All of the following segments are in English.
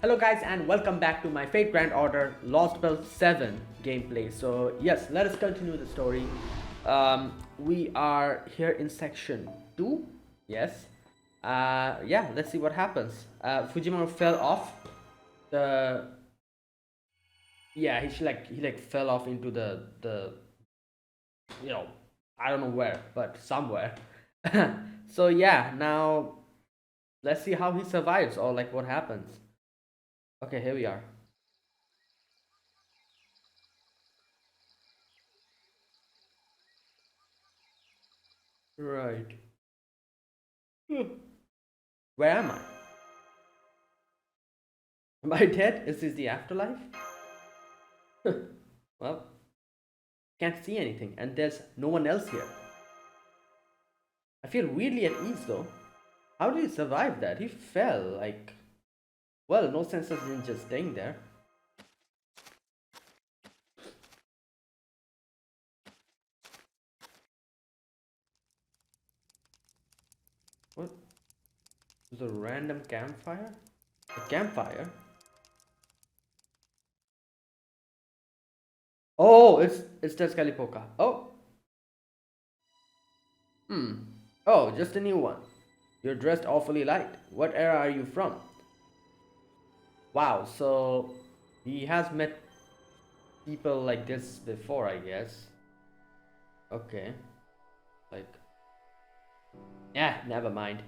Hello guys and welcome back to my Fate Grand Order Lostbelt 7 gameplay. So yes, let us continue the story. We are here in section 2. Yes. Yeah, let's see what happens. Fujimura fell off the he fell off into the I don't know where, but somewhere. So yeah, now let's see how he survives or like what happens. Okay, here we are. Right. Where am I? Am I dead? Is this the afterlife? Well, can't see anything, and there's no one else here. I feel weirdly at ease though. How did he survive that? He fell, like. Well, no sense of him just staying there. What? The random campfire? A campfire? Oh, it's Tezcatlipoca. Oh. Oh, just a new one. You're dressed awfully light. What era are you from? Wow, so he has met people like this before, I guess. Okay. Like, yeah, never mind.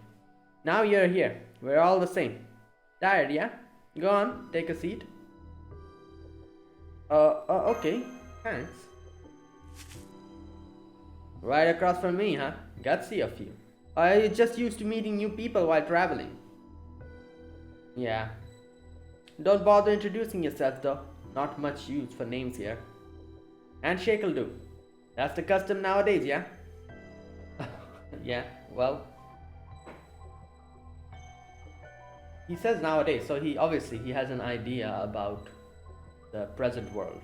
Now you're here. We're all the same. Tired, yeah? Go on, take a seat. Okay. Thanks. Right across from me, huh? Gutsy of you. I just used to meeting new people while traveling. Yeah. Don't bother introducing yourself though. Not much use for names here. Handshake'll do. That's the custom nowadays, yeah? Yeah, well. He says nowadays, so he has an idea about the present world.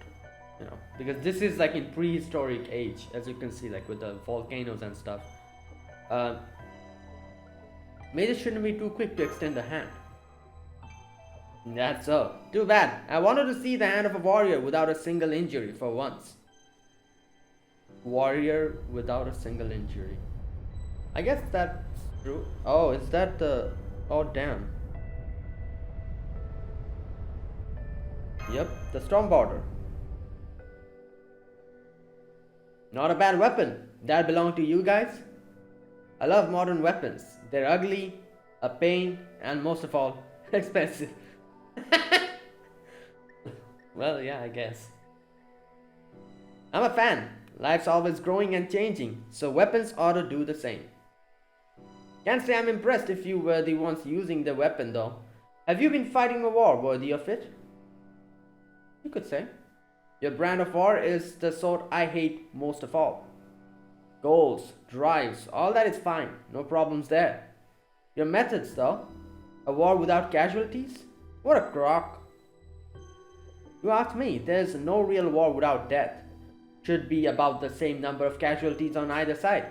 Because this is like in prehistoric age, as you can see, like with the volcanoes and stuff. Mages shouldn't be too quick to extend a hand. That's so. Too bad. I wanted to see the hand of a warrior without a single injury for once. Warrior without a single injury. I guess that's true. Oh, is that the... Oh, damn. Yep, the storm border. Not a bad weapon. That belong to you guys? I love modern weapons. They're ugly, a pain, and most of all, expensive. Well, yeah, I guess. I'm a fan. Life's always growing and changing, so weapons ought to do the same. Can't say I'm impressed if you were the ones using the weapon though. Have you been fighting a war worthy of it? You could say. Your brand of war is the sort I hate most of all. Goals, drives, all that is fine, no problems there. Your methods though? A war without casualties? What a crock. You ask me, there's no real war without death. Should be about the same number of casualties on either side.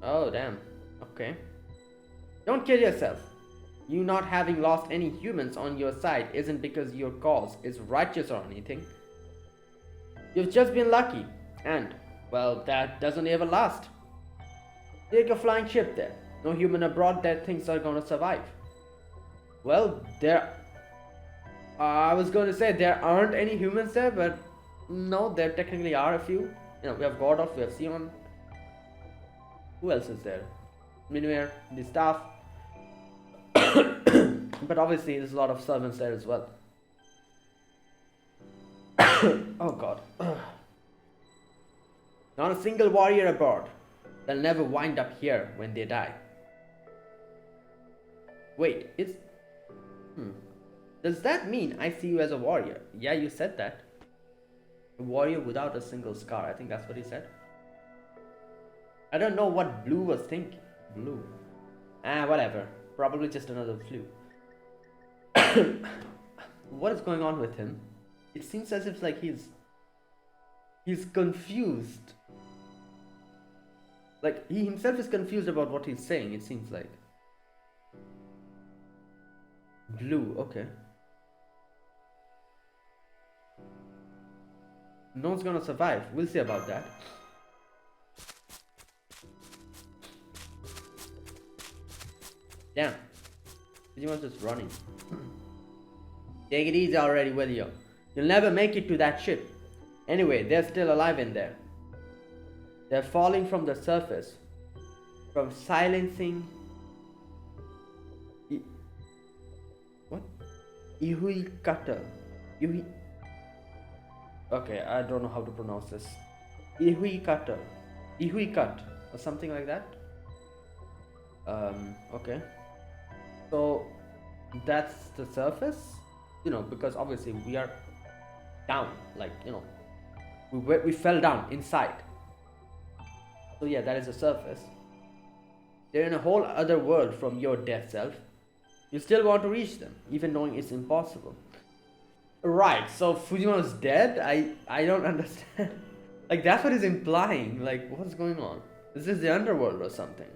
Oh damn, okay. Don't kill yourself. You not having lost any humans on your side isn't because your cause is righteous or anything. You've just been lucky, and, well, that doesn't ever last. Take a flying ship there. No human abroad that thinks are gonna survive. Well, I was going to say there aren't any humans there, but no, there technically are a few. We have Gordolf, we have Sion. Who else is there? Minware, the staff. But obviously there's a lot of servants there as well. Oh god. Not a single warrior aboard. They'll never wind up here when they die. Wait, does that mean I see you as a warrior? Yeah, you said that. A warrior without a single scar. I think that's what he said. I don't know what Blue was thinking. Blue. Whatever. Probably just another flu. What is going on with him? It seems as if like he's confused. Like he himself is confused about what he's saying, it seems like. Blue, okay. No one's gonna survive. We'll see about that. Damn. Fujima's just running. Take it easy already, will you? You'll never make it to that ship. Anyway, they're still alive in there. They're falling from the surface. From silencing... What? Ihui Kata. Ihui... Okay, I don't know how to pronounce this. Ihui Kata. Ihui Cut. Or something like that. Okay. So, that's the surface? You know, because obviously we are down. Like, you know, we fell down inside. So yeah, that is the surface. They're in a whole other world from your dead self. You still want to reach them, even knowing it's impossible. Right, so Fujimo's dead? I don't understand. Like, that's what he's implying. Like, what's going on? Is this the underworld or something?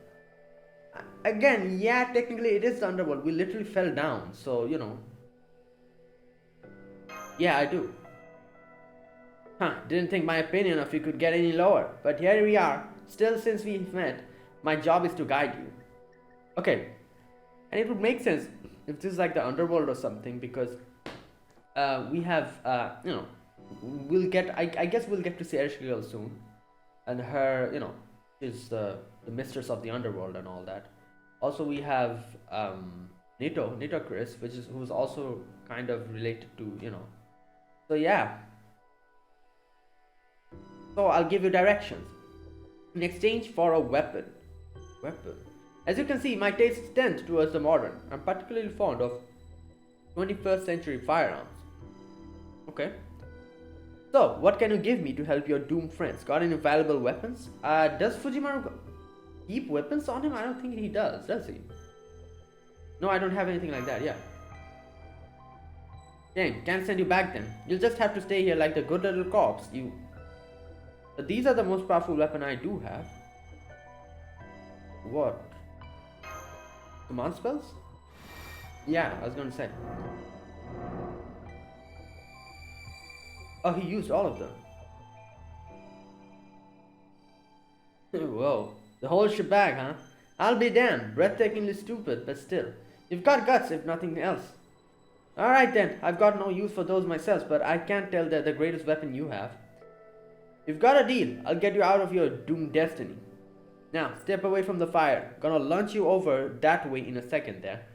Again, yeah, technically it is the underworld. We literally fell down, so, you know. Yeah, I do. Didn't think my opinion of you could get any lower. But here we are. Still, since we've met, my job is to guide you. Okay. And it would make sense if this is like the underworld or something, because we have, you know, we'll get, I guess we'll get to see Erishkigal soon. And her, you know, is the mistress of the underworld and all that. Also, we have Nito Chris, who's also kind of related to, you know. So yeah. So I'll give you directions. In exchange for a weapon. As you can see, my tastes tend towards the modern. I'm particularly fond of 21st century firearms. Okay. So, what can you give me to help your doomed friends? Got any valuable weapons? Does Fujimaru keep weapons on him? I don't think he does he? No, I don't have anything like that, yeah. Dang, can't send you back then. You'll just have to stay here like the good little corpse. But these are the most powerful weapon I do have. What? Command spells? Yeah, I was gonna say. Oh, he used all of them. Whoa, the whole shebang, huh? I'll be damned, breathtakingly stupid, but still. You've got guts, if nothing else. Alright then, I've got no use for those myself, but I can't tell they're the greatest weapon you have. You've got a deal. I'll get you out of your doomed destiny. Now, step away from the fire. Gonna launch you over that way in a second there.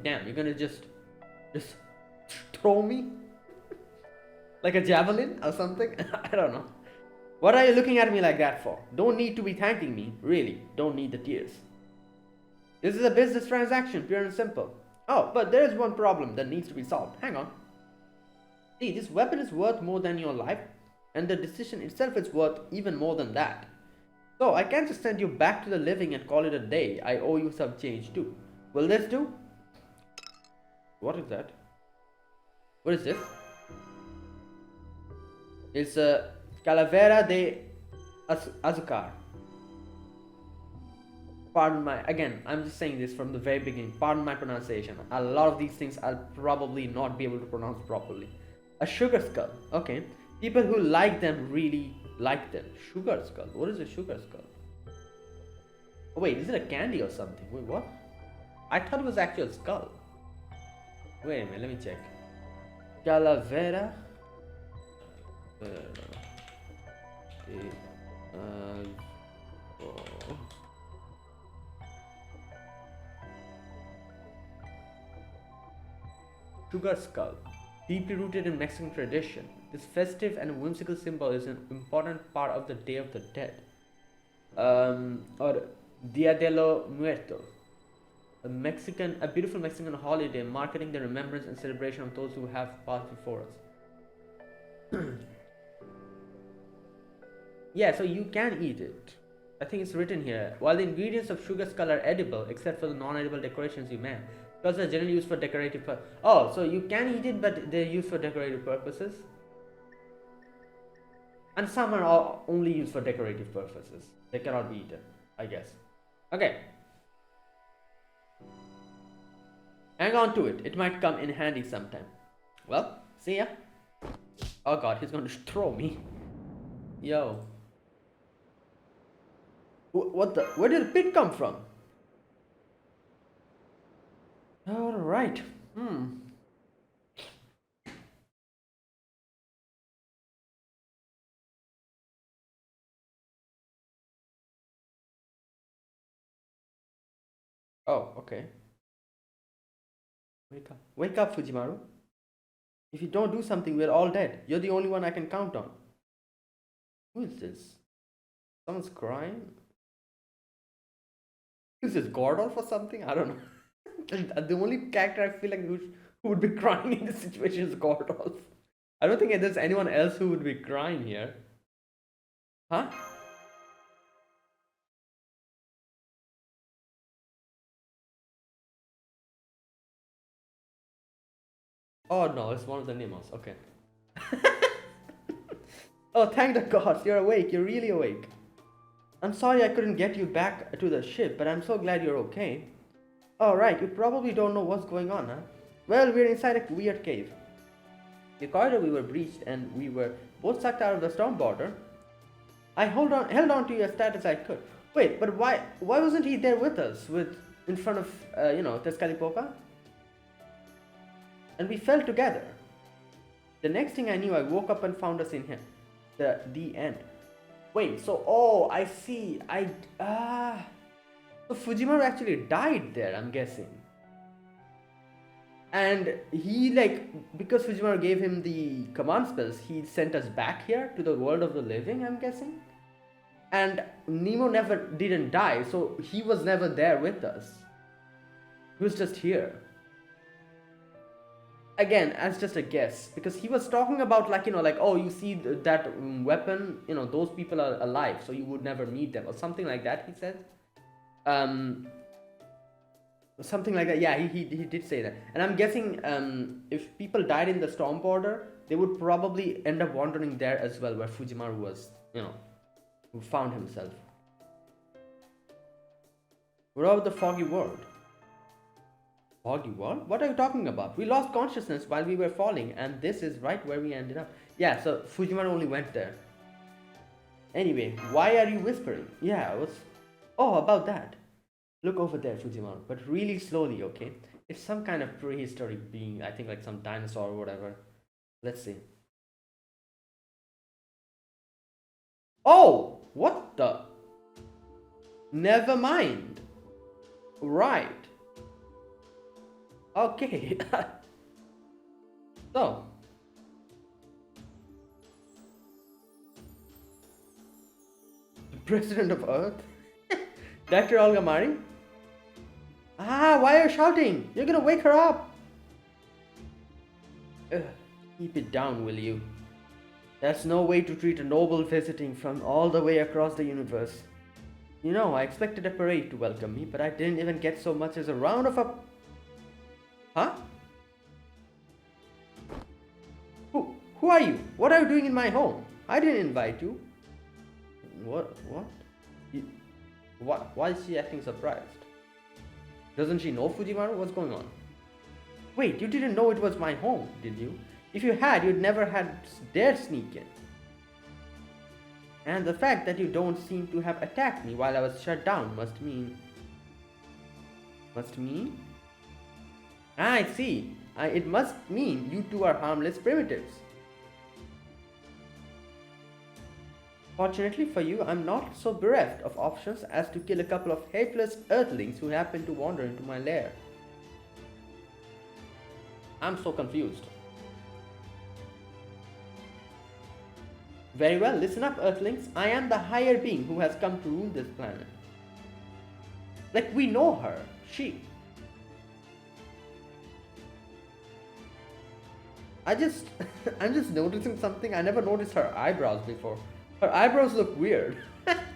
Damn, you're gonna just throw me? Like a javelin or something? I don't know. What are you looking at me like that for? Don't need to be thanking me. Really, don't need the tears. This is a business transaction, pure and simple. Oh, but there is one problem that needs to be solved. Hang on. See, this weapon is worth more than your life, and the decision itself is worth even more than that. So, I can't just send you back to the living and call it a day. I owe you some change too. Will this do? What is that? What is this? It's a Calavera de Azucar. Pardon my, again, I'm just saying this from the very beginning. Pardon my pronunciation. A lot of these things I'll probably not be able to pronounce properly. A sugar skull. Okay. People who like them really like them. Sugar skull. What is a sugar skull? Oh wait, is it a candy or something? Wait, what? I thought it was actually a skull. Wait a minute, let me check. Calavera. Sugar skull. Deeply rooted in Mexican tradition, this festive and whimsical symbol is an important part of the Day of the Dead, or Dia de los Muertos, a beautiful Mexican holiday marking the remembrance and celebration of those who have passed before us. Yeah, so you can eat it. I think it's written here. While the ingredients of sugar skull are edible, except for the non-edible decorations you may, because they're generally used for decorative purposes. Oh, so you can eat it, but they're used for decorative purposes. And some are only used for decorative purposes. They cannot be eaten, I guess. Okay. Hang on to it. It might come in handy sometime. Well, see ya. Oh god, he's going to throw me. Yo. What the? Where did the pit come from? Alright. Oh, okay. Wake up. Wake up, Fujimaru. If you don't do something, we're all dead. You're the only one I can count on. Who is this? Someone's crying? Is this Gordolf or something? I don't know. The only character I feel like who would be crying in this situation is Gordolf. I don't think there's anyone else who would be crying here. Huh? Oh no, it's one of the Nemos. Okay. Oh, thank the gods, you're awake. You're really awake. I'm sorry I couldn't get you back to the ship, but I'm so glad you're okay. Alright, you probably don't know what's going on, huh? Well, we're inside a weird cave. The corridor we were breached and we were both sucked out of the storm border. I held on to your status I could. Wait, but why wasn't he there with us, in front of Tezcatlipoca? And we fell together. The next thing I knew, I woke up and found us in here. The end. Wait, so I see. So Fujimaru actually died there, I'm guessing. And he because Fujimaru gave him the command spells, he sent us back here to the world of the living, I'm guessing. And Nemo didn't die, so he was never there with us. He was just here. Again, as just a guess, because he was talking about oh, you see that weapon, those people are alive, so you would never meet them or something like that, he said. Something like that. Yeah, he did say that. And I'm guessing if people died in the storm border, they would probably end up wandering there as well, where Fujimaru was, who found himself. What about the foggy world? Foggy world? What are you talking about? We lost consciousness while we were falling, and this is right where we ended up. Yeah, so Fujimaru only went there. Anyway, why are you whispering? Yeah, about that. Look over there, Fujimaru, but really slowly, okay? It's some kind of prehistoric being, I think like some dinosaur or whatever. Let's see. Oh! What the? Never mind. Right. Okay. So. The President of Earth? Dr. Olga Marin? Why are you shouting? You're gonna wake her up. Keep it down, will you? That's no way to treat a noble visiting from all the way across the universe. I expected a parade to welcome me, but I didn't even get so much as a round of applause. Huh? Who are you? What are you doing in my home? I didn't invite you. What? Why is she acting surprised? Doesn't she know Fujimaru? What's going on? Wait, you didn't know it was my home, did you? If you had, you'd never had dared sneak in. And the fact that you don't seem to have attacked me while I was shut down must mean... I see. It must mean you two are harmless primitives. Fortunately for you, I'm not so bereft of options as to kill a couple of helpless earthlings who happen to wander into my lair. I'm so confused. Very well, listen up, earthlings. I am the higher being who has come to rule this planet. Like, we know her. I'm just noticing something. I never noticed her eyebrows before. Her eyebrows look weird.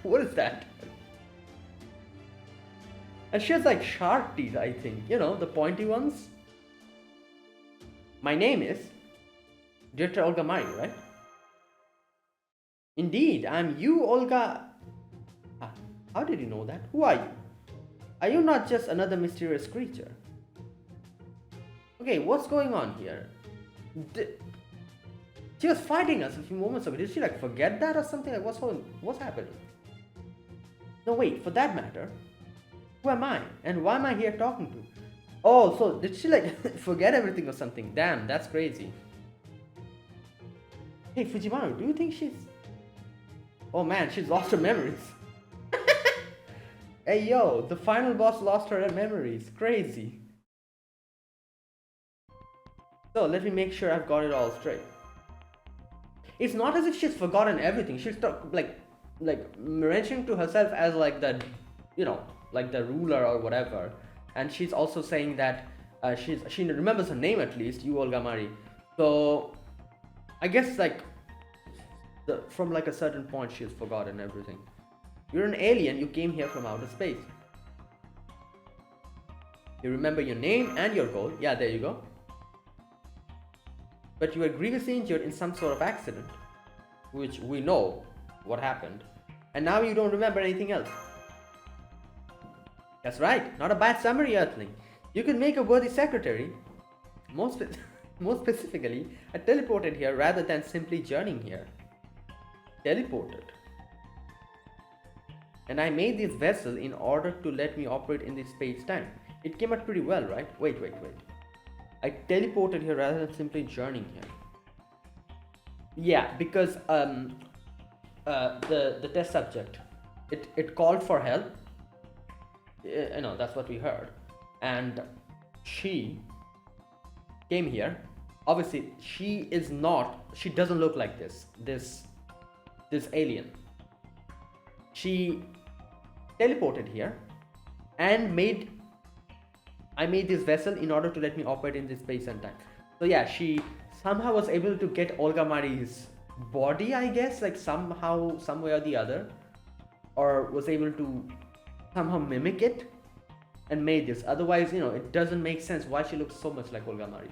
What is that? And she has like sharp teeth, I think. The pointy ones. My name is Dr. Olga Marin, right? Indeed, I'm U-Olga. How did you know that? Who are you? Are you not just another mysterious creature? Okay, what's going on here? She was fighting us a few moments ago. Did she like forget that or something? Like what's happening? No, wait, for that matter, who am I? And why am I here talking to? Oh, so did she like forget everything or something? Damn, that's crazy. Hey, Fujimaru, do you think she's... Oh man, she's lost her memories. Hey yo, the final boss lost her memories. Crazy. So let me make sure I've got it all straight. It's not as if she's forgotten everything. She's like mentioning to herself as like the, you know, like the ruler or whatever. And she's also saying that she remembers her name at least, U-Olga Mari. So I guess like from like a certain point she has forgotten everything. You're an alien, you came here from outer space. You remember your name and your goal. Yeah, there you go. But you were grievously injured in some sort of accident, which we know what happened. And now you don't remember anything else. That's right, not a bad summary, Earthling. You could make a worthy secretary. More specifically, I teleported here rather than simply journeying here. Teleported. And I made this vessel in order to let me operate in this space-time. It came out pretty well, right? Wait. I teleported here rather than simply journeying here. Yeah, because the test subject, it called for help. You know, that's what we heard. And she came here. Obviously, she doesn't look like this alien. She teleported here and I made this vessel in order to let me operate in this space and time. So yeah, she somehow was able to get Olga Mari's body, I guess, like somehow, some way or the other, or was able to somehow mimic it and made this. Otherwise, you know, it doesn't make sense why she looks so much like Olga Mari.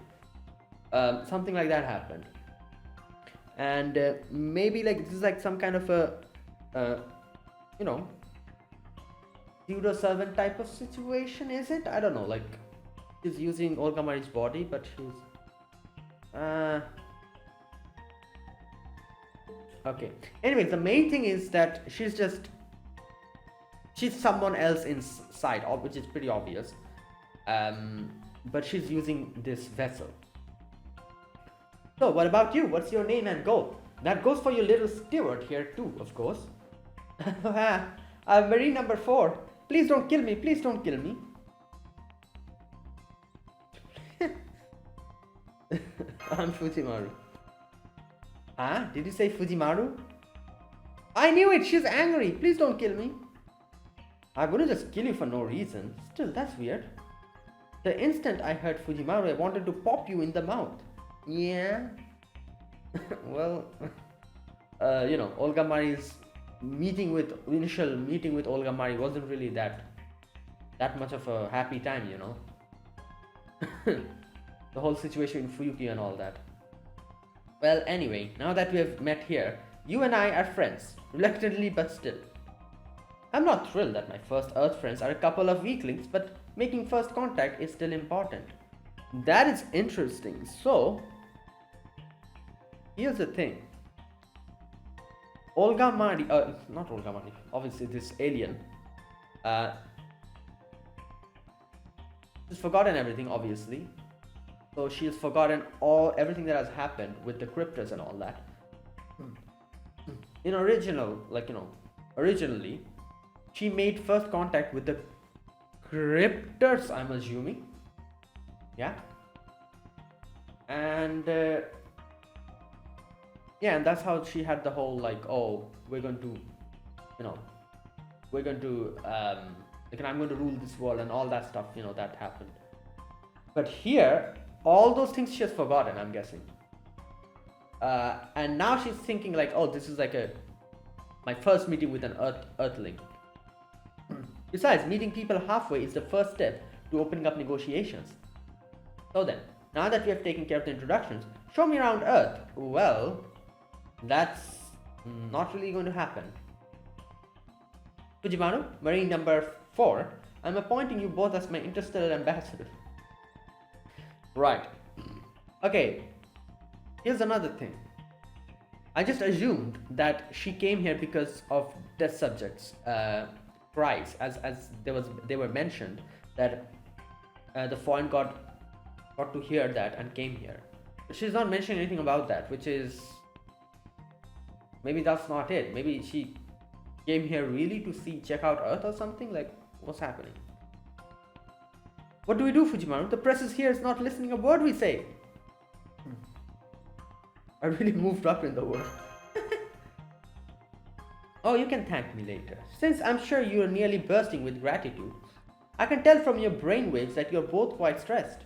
Something like that happened. And maybe like this is like some kind of a you know, pseudo servant type of situation, is it? I don't know, like she's using Olga Mari's body, but she's okay. Anyways, the main thing is that she's someone else inside, which is pretty obvious. But she's using this vessel. So what about you? What's your name and goal? That goes for your little steward here too, of course. Marine number 4. Please don't kill me. Please don't kill me. I'm Fujimaru. Huh? Did you say Fujimaru? I knew it. She's angry. Please don't kill me. I wouldn't just kill you for no reason. Still, that's weird. The instant I heard Fujimaru, I wanted to pop you in the mouth. Yeah. Well, you know, Olga Mari's initial meeting with Olga Mari wasn't really that much of a happy time, you know. The whole situation with Fuyuki and all that. Well, anyway, now that we have met here, you and I are friends, reluctantly but still. I'm not thrilled that my first Earth friends are a couple of weaklings, but making first contact is still important. That is interesting. So, here's the thing. Olga Mari, not Olga Mari, obviously this alien, she's forgotten everything, obviously. So she has forgotten everything that has happened with the cryptors and all that. Originally, she made first contact with the cryptors, I'm assuming. Yeah. And yeah, and that's how she had the whole like, oh, we're going to I'm going to rule this world and all that stuff, you know, that happened. But here, all those things she has forgotten, I'm guessing. And now she's thinking like, oh, this is like my first meeting with an Earthling. Besides, meeting people halfway is the first step to opening up negotiations. So then, now that we have taken care of the introductions, show me around Earth. Well, that's not really going to happen. Fujimaru, Marine number 4, I'm appointing you both as my interstellar ambassador. Right. Okay. Here's another thing. I just assumed that she came here because of test subjects' cries, as they were mentioned that the foreign got to hear that and came here. She's not mentioning anything about that, which is maybe that's not it. Maybe she came here really to check out Earth or something. Like, what's happening? What do we do, Fujimaru? The press is here, is not listening a word we say. I really moved up in the world. Oh, you can thank me later. Since I'm sure you are nearly bursting with gratitude, I can tell from your brainwaves that you're both quite stressed.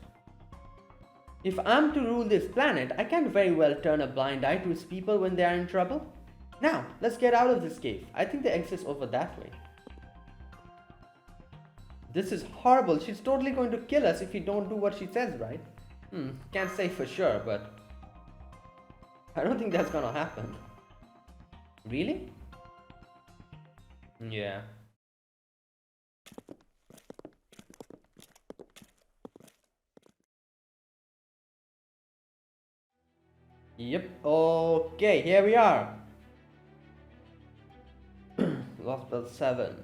If I'm to rule this planet, I can't very well turn a blind eye to its people when they are in trouble. Now, let's get out of this cave. I think the exit's over that way. This is horrible. She's totally going to kill us if we don't do what she says, right? Can't say for sure, but I don't think that's gonna happen. Really? Yeah. Yep. Okay, here we are. Lostbelt 7.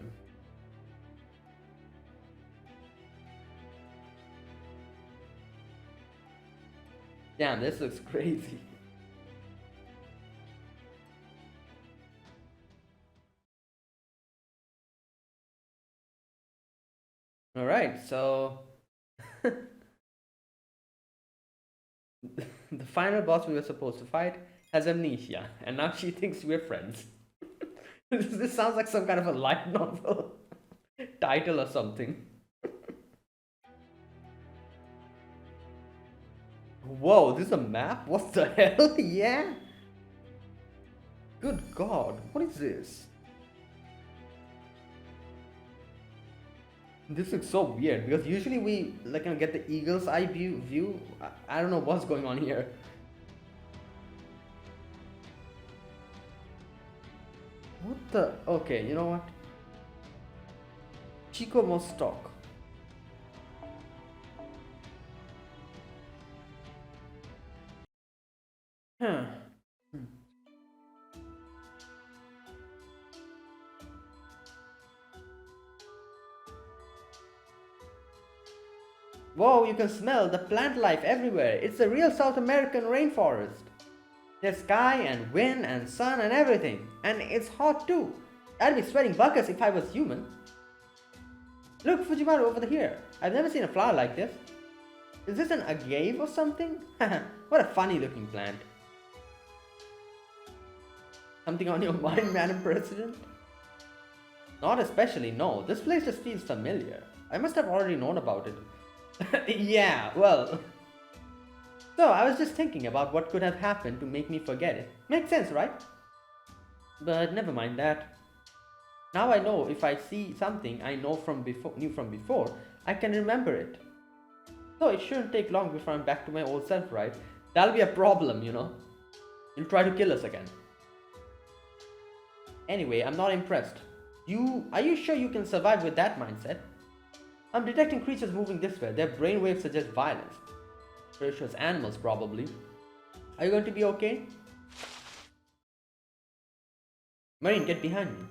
Damn, this looks crazy. Alright, so the final boss we were supposed to fight has amnesia, and now she thinks we're friends. This sounds like some kind of a light novel title or something. Whoa, this is a map? What the hell? Yeah? Good god, what is this? This looks so weird because usually we get the eagle's eye view. I don't know what's going on here. What the? Okay, you know what? Chico must talk. Huh. Whoa, you can smell the plant life everywhere. It's a real South American rainforest. There's sky and wind and sun and everything. And it's hot too. I'd be sweating buckets if I was human. Look, Fujimaru, over here. I've never seen a flower like this. Is this an agave or something? What a funny looking plant. Something on your mind, Madam President? Not especially, no. This place just feels familiar. I must have already known about it. Yeah, well. So, I was just thinking about what could have happened to make me forget it. Makes sense, right? But never mind that. Now I know if I see something I knew from before, I can remember it. So it shouldn't take long before I'm back to my old self, right? That'll be a problem, you know. You'll try to kill us again. Anyway, I'm not impressed. Are you sure you can survive with that mindset? I'm detecting creatures moving this way. Their brainwaves suggest violence. Ferocious animals, probably. Are you going to be okay? Marine, get behind me.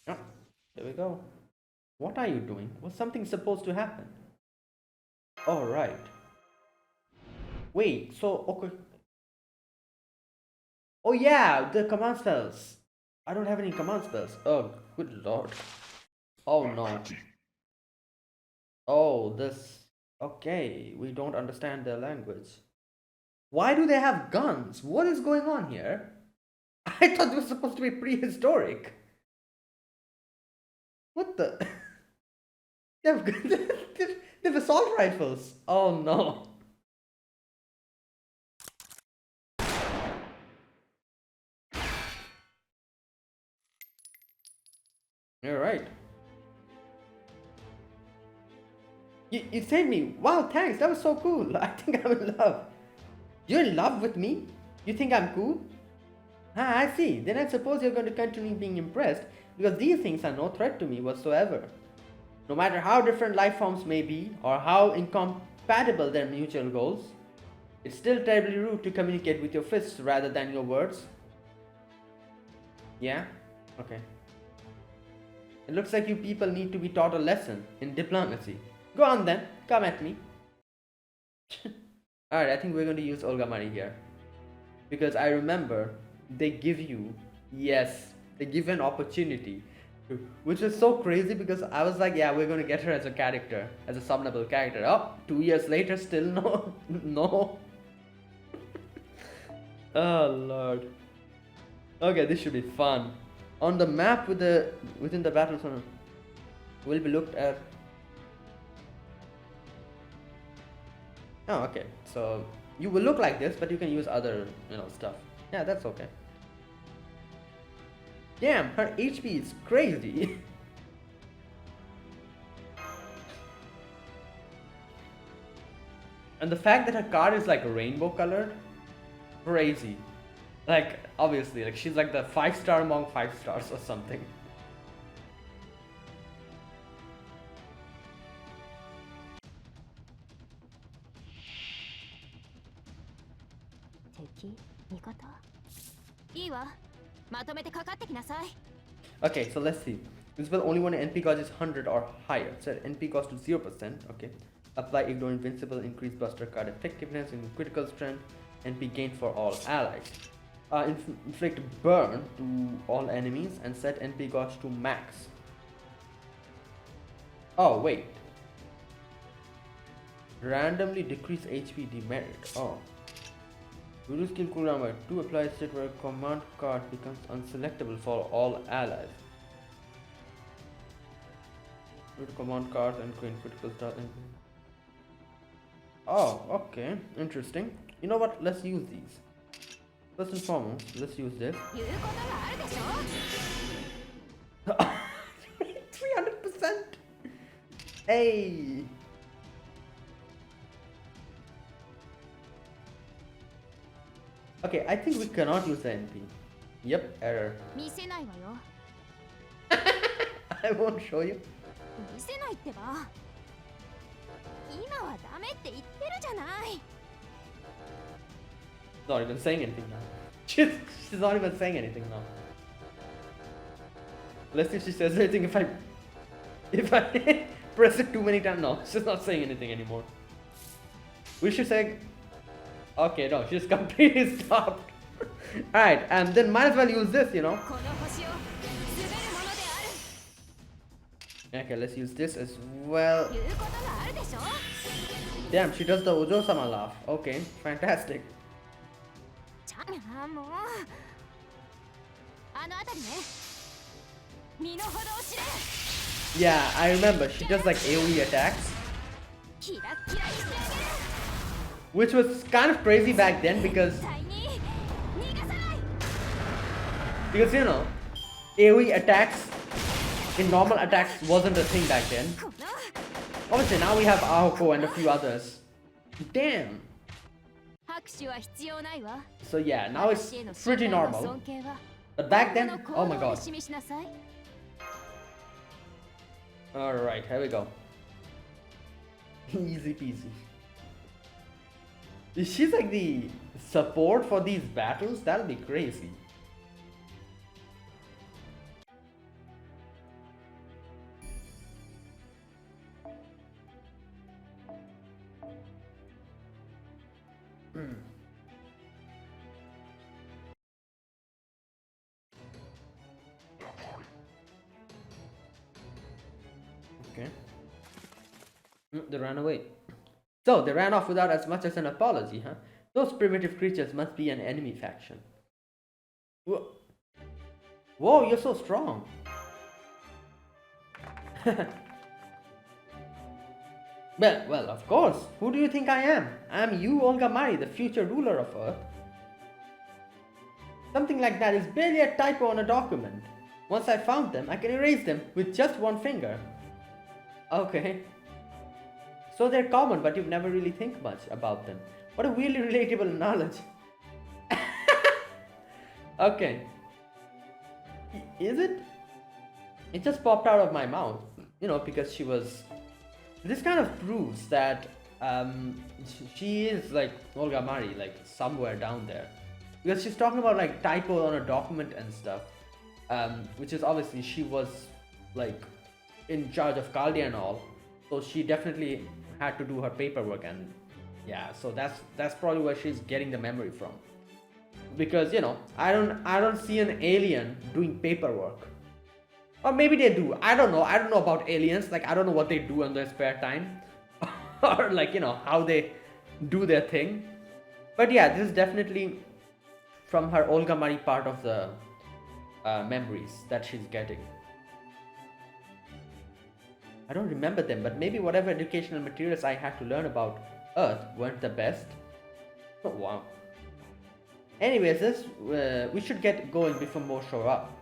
Oh, there we go. What are you doing? Was something supposed to happen? Alright. Wait, so, okay. Oh yeah, the command spells. I don't have any command spells. Oh, good lord. Oh no. Oh, this... Okay, we don't understand their language. Why do they have guns? What is going on here? I thought this was supposed to be prehistoric. What the... they have assault rifles. Oh no. You're right. You saved me. Wow, thanks. That was so cool. I think I'm in love. You're in love with me? You think I'm cool? Ah, I see. Then I suppose you're going to continue being impressed because these things are no threat to me whatsoever. No matter how different life forms may be or how incompatible their mutual goals, it's still terribly rude to communicate with your fists rather than your words. Yeah? Okay. It looks like you people need to be taught a lesson in diplomacy. Go on then, come at me. Alright, I think we're going to use Olga Mari here. Because I remember they give you, yes, they give an opportunity. Which is so crazy because I was like, yeah, we're going to get her as a character, as a sub-level character. Oh, 2 years later, still no. No. Oh, Lord. Okay, this should be fun. On the map within the battle zone will be looked at. Oh, okay. So you will look like this, but you can use other, stuff. Yeah, that's okay. Damn, her HP is crazy. And the fact that her card is like rainbow colored, crazy. Like, obviously, like she's like the 5-star among 5 stars or something. Okay, so let's see. This will only when NP cost is 100 or higher. Set NP cost to 0%. Okay. Apply Ignore Invincible, increase Buster card effectiveness, and critical strength, NP gain for all allies. Inflict burn to all enemies and set NP cost to max. Oh, wait. Randomly decrease HP demerit. Oh. Reduce skill cooldown by 2. Apply state where command card becomes unselectable for all allies. With command cards and critical start. Oh, okay. Interesting. You know what? Let's use these. First and foremost, let's use this. 300%! Hey! Okay, I think we cannot use the NP. Yep, error. I won't show you. Not even saying anything now. She's not even saying anything now. Let's see if she says anything if I press it too many times. No, she's not saying anything anymore. We should say. Okay, no, she's completely stopped. Alright, and then might as well use this, Okay, let's use this as well. Damn, she does the Ojo-sama laugh. Okay, fantastic. Yeah, I remember. She does like AoE attacks. Which was kind of crazy back then because AoE attacks in normal attacks wasn't a thing back then. Obviously now we have Aoko and a few others. Damn. So yeah, now it's pretty normal. But back then, oh my god. Alright, here we go. Easy peasy. If she's like the support for these battles, that'll be crazy. Okay. They ran away. So, they ran off without as much as an apology, huh? Those primitive creatures must be an enemy faction. Whoa, you're so strong. Well, of course. Who do you think I am? I'm U-Olga Mari, the future ruler of Earth. Something like that is barely a typo on a document. Once I found them, I can erase them with just one finger. Okay. So they're common, but you never really think much about them. What a weirdly relatable knowledge. Okay. Is it? It just popped out of my mouth. because she was. This kind of proves that she is like Olga Mari, like somewhere down there, because she's talking about like typo on a document and stuff, which is obviously she was like in charge of Kaldia and all, so she definitely had to do her paperwork, and yeah, so that's probably where she's getting the memory from, because I don't see an alien doing paperwork. Or maybe they do. I don't know about aliens. Like, I don't know what they do in their spare time. Or like, how they do their thing. But yeah, this is definitely from her Olga Mari part of the memories that she's getting. I don't remember them, but maybe whatever educational materials I had to learn about Earth weren't the best. Oh wow. Anyways, we should get going before more show up.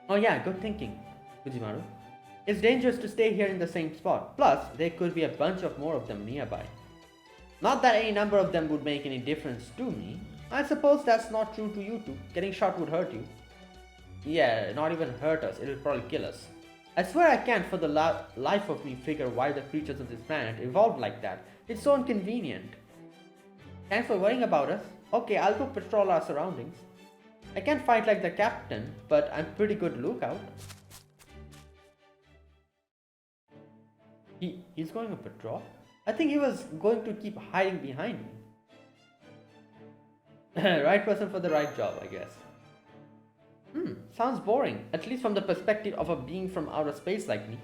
Oh yeah, good thinking, Fujimaru. It's dangerous to stay here in the same spot. Plus, there could be a bunch of more of them nearby. Not that any number of them would make any difference to me. I suppose that's not true to you two. Getting shot would hurt you. Yeah, not even hurt us, it'll probably kill us. I swear I can't for the life of me figure why the creatures of this planet evolved like that. It's so inconvenient. Thanks for worrying about us. Okay, I'll go patrol our surroundings. I can't fight like the captain, but I'm pretty good lookout. He's going on patrol? I think he was going to keep hiding behind me. Right person for the right job, I guess. Sounds boring, at least from the perspective of a being from outer space like me.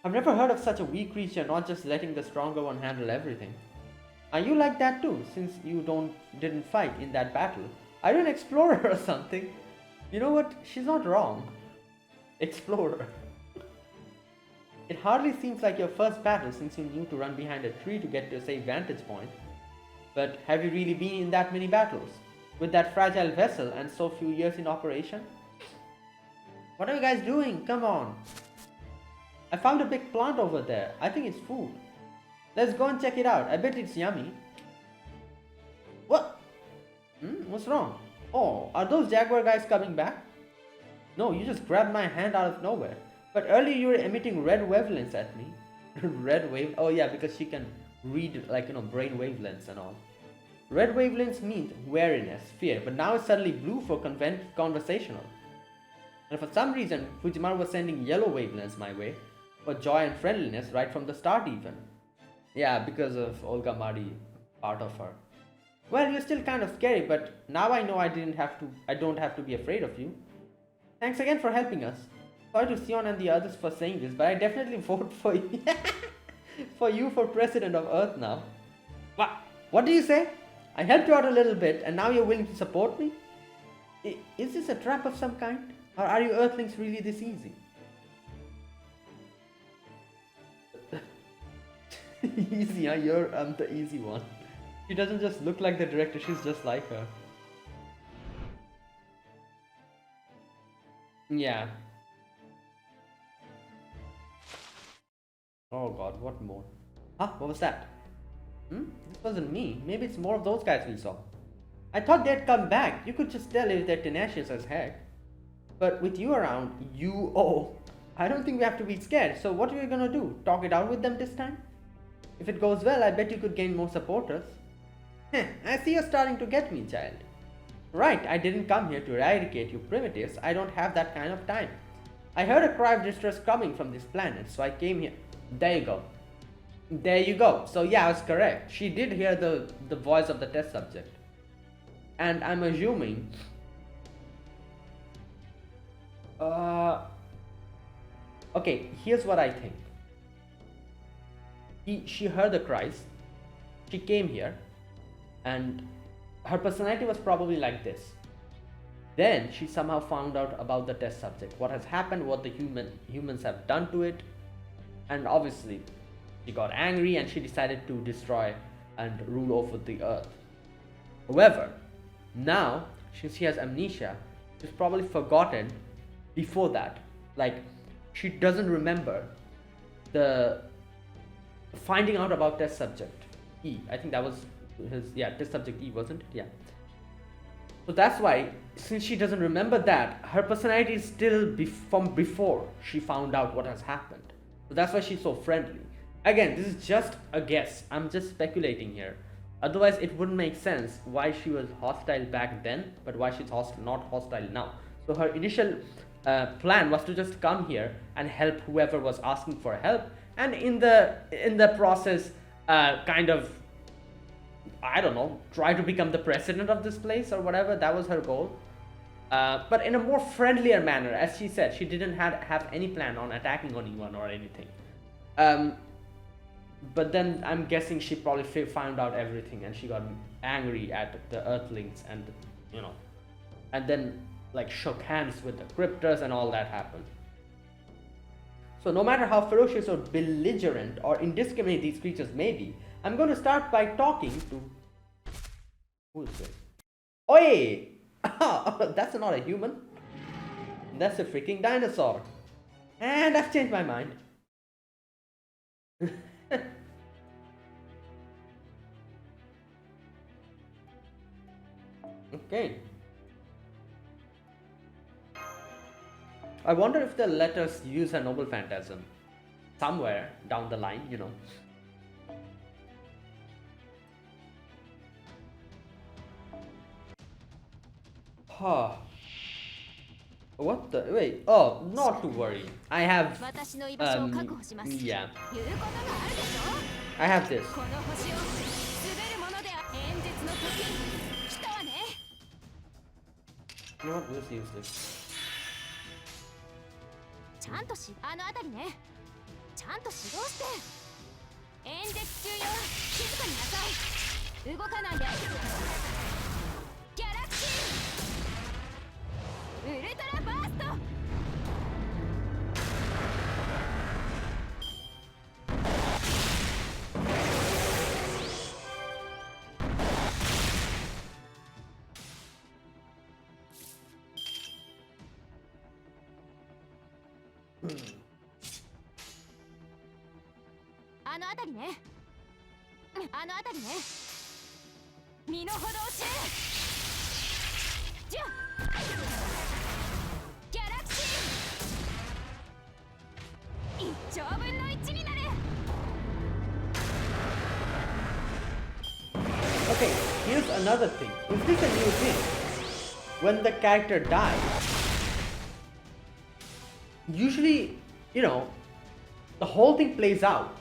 I've never heard of such a weak creature not just letting the stronger one handle everything. Are you like that too, since you didn't fight in that battle? Are you an explorer or something? You know what? She's not wrong. Explorer. It hardly seems like your first battle since you knew to run behind a tree to get to a safe vantage point. But have you really been in that many battles? With that fragile vessel and so few years in operation? What are you guys doing? Come on. I found a big plant over there. I think it's food. Let's go and check it out. I bet it's yummy. What? What's wrong? Oh, are those jaguar guys coming back? No, you just grabbed my hand out of nowhere. But earlier you were emitting red wavelengths at me. Red wave? Oh yeah, because she can read like, brain wavelengths and all. Red wavelengths mean wariness, fear, but now it's suddenly blue for conversational. And for some reason, Fujimaru was sending yellow wavelengths my way for joy and friendliness right from the start even. Yeah, because of Olga Mari part of her. Well, you're still kind of scary, but now I know I don't have to be afraid of you. Thanks again for helping us. Sorry to Sion and the others for saying this, but I definitely vote for you for you for president of Earth now. What do you say? I helped you out a little bit and now you're willing to support me? Is this a trap of some kind? Or are you Earthlings really this easy? Easy, huh? You're the easy one. She doesn't just look like the director, she's just like her. Yeah. Oh god, what more? Huh? What was that? This wasn't me. Maybe it's more of those guys we saw. I thought they'd come back. You could just tell if they're tenacious as heck. But with you around, I don't think we have to be scared. So what are we gonna do? Talk it out with them this time? If it goes well, I bet you could gain more supporters. I see you're starting to get me, child. Right, I didn't come here to eradicate you primitives. I don't have that kind of time. I heard a cry of distress coming from this planet, so I came here. There you go. There you go. So yeah, I was correct. She did hear the voice of the test subject. And I'm assuming... Okay, here's what I think. She heard the cries. She came here. And her personality was probably like this. Then she somehow found out about the test subject. What has happened, what the humans have done to it. And obviously, she got angry and she decided to destroy and rule over the Earth. However, now, since she has amnesia, she's probably forgotten before that. Like, she doesn't remember the finding out about test subject E. I think that was his, test subject E, wasn't it? Yeah. So that's why, since she doesn't remember that, her personality is still from before she found out what has happened. So that's why she's so friendly. Again, this is just a guess. I'm just speculating here. Otherwise, it wouldn't make sense why she was hostile back then, but why she's not hostile now. So her initial plan was to just come here and help whoever was asking for help, and in the process, kind of, I don't know, try to become the president of this place or whatever. That was her goal. But in a more friendlier manner, as she said, she didn't have any plan on attacking anyone or anything. But then I'm guessing she probably found out everything and she got angry at the Earthlings and, you know, and then like shook hands with the Cryptors and all that happened. So no matter how ferocious or belligerent or indiscriminate these creatures may be, I'm going to start by talking to... Who is this? Oi! That's not a human. That's a freaking dinosaur. And I've changed my mind. Okay. I wonder if they'll let us use a noble phantasm somewhere down the line, you know. Huh. What the? Wait. Oh, not to worry. I have. Yeah. I have this. You know what? We'll just use this. ちゃんとあの辺りね。ちゃんと指導して。演説中よ。静かになさい。動かないで。ギャラクシー。ウルトラバースト。あの辺りね。あの辺りね。身の程を知れ。じゃ。ギャラクシー。1兆分の1になれ。Okay, here's another thing. Is this a new thing? When the character dies, usually, you know, the whole thing plays out.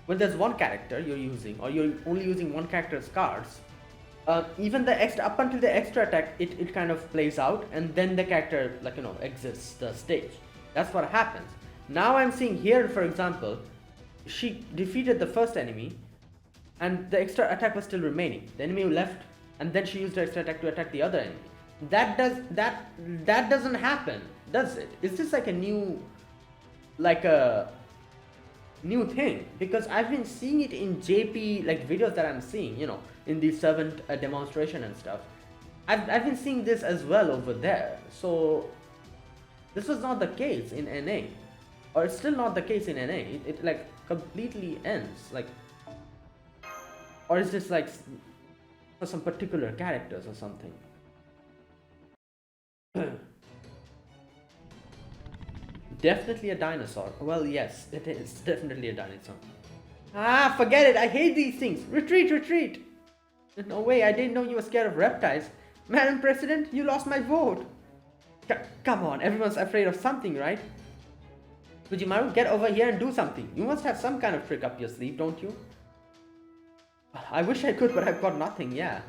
When there's one character you're using, or you're only using one character's cards, even the extra, up until the extra attack, it kind of plays out, and then the character, like, you know, exits the stage. That's what happens. Now I'm seeing here, for example, she defeated the first enemy, and the extra attack was still remaining. The enemy left, and then she used the extra attack to attack the other enemy. That doesn't happen, does it? Is this like a new, like a new thing? Because I've been seeing it in JP, like videos that I'm seeing, you know, in the servant demonstration and stuff. I've been seeing this as well over there. So this was not the case in NA, or it's still not the case in NA. It like completely ends, like, or is this like for some particular characters or something? Definitely a dinosaur. Well, yes, it is definitely a dinosaur. Ah, forget it. I hate these things. Retreat, retreat. No way, I didn't know you were scared of reptiles. Madam President, you lost my vote. Come on, everyone's afraid of something, right? Fujimaru, get over here and do something. You must have some kind of trick up your sleeve, don't you? I wish I could, but I've got nothing, yeah.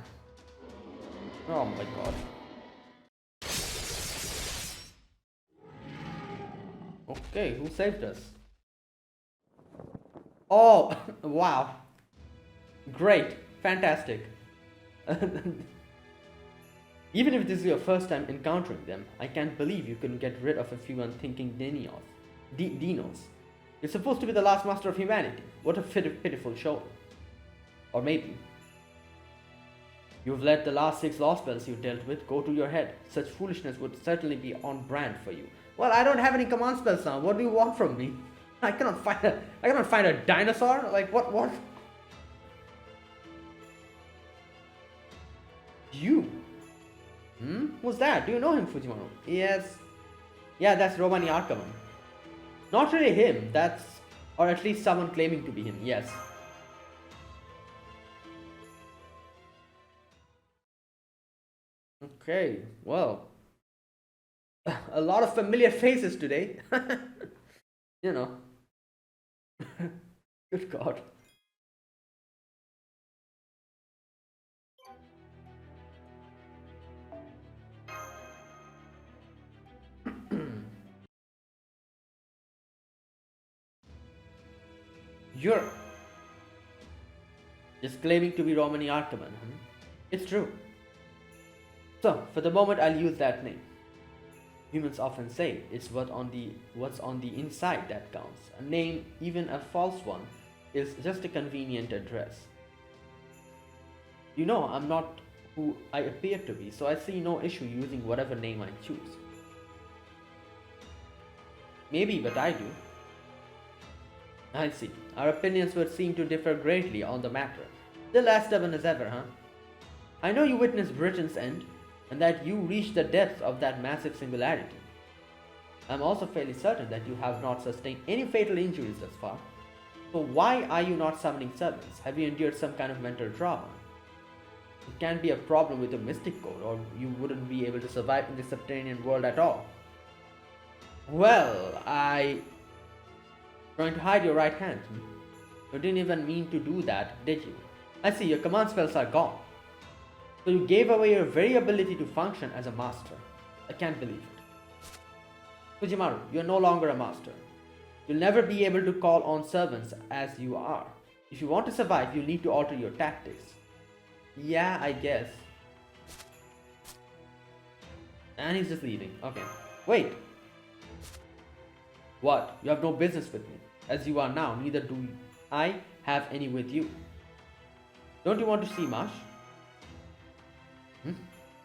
Oh my god. Okay, who saved us? Oh, wow. Great, fantastic. Even if this is your first time encountering them, I can't believe you couldn't get rid of a few unthinking dinos. You're supposed to be the last master of humanity. What a pitiful show. Or maybe. You've let the last 6 Lostbelts you dealt with go to your head. Such foolishness would certainly be on brand for you. Well, I don't have any command spells now. What do you want from me? I cannot find a dinosaur? Like, what? You? Who's that? Do you know him, Fujimaru? Yes. Yeah, that's Romani Arkaman. Not really him, that's... or at least someone claiming to be him, yes. Okay, well... a lot of familiar faces today. You know. Good God. You're just claiming to be Romani Arkaman. It's true. So, for the moment, I'll use that name. Humans often say it's what's on the inside that counts. A name, even a false one, is just a convenient address. You know, I'm not who I appear to be, so I see no issue using whatever name I choose. Maybe, but I do. I see. Our opinions would seem to differ greatly on the matter. Still as stubborn as ever, huh? I know you witnessed Britain's end, and that you reached the depths of that massive singularity. I'm also fairly certain that you have not sustained any fatal injuries thus far. So why are you not summoning servants? Have you endured some kind of mental trauma? It can be a problem with the mystic code, or you wouldn't be able to survive in the subterranean world at all. Well, Trying to hide your right hand. You didn't even mean to do that, did you? I see, your command spells are gone. So you gave away your very ability to function as a master. I can't believe it. Fujimaru, you are no longer a master. You'll never be able to call on servants as you are. If you want to survive, you'll need to alter your tactics. Yeah, I guess. And he's just leaving. Okay. Wait. What? You have no business with me. As you are now, neither do I have any with you. Don't you want to see Marsh?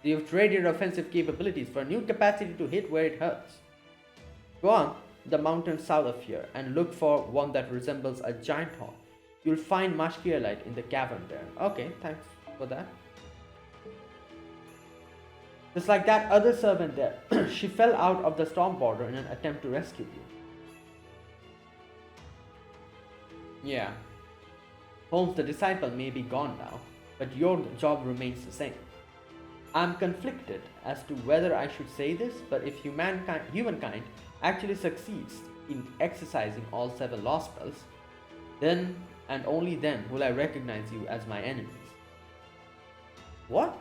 You've traded your offensive capabilities for a new capacity to hit where it hurts. Go on the mountain south of here and look for one that resembles a giant hawk. You'll find Mashkirlite in the cavern there. Okay, thanks for that. Just like that other servant there, she fell out of the storm border in an attempt to rescue you. Yeah. Holmes the disciple may be gone now, but your job remains the same. I'm conflicted as to whether I should say this, but if humankind actually succeeds in exercising all 7 Lostbelts, then and only then will I recognize you as my enemies. What?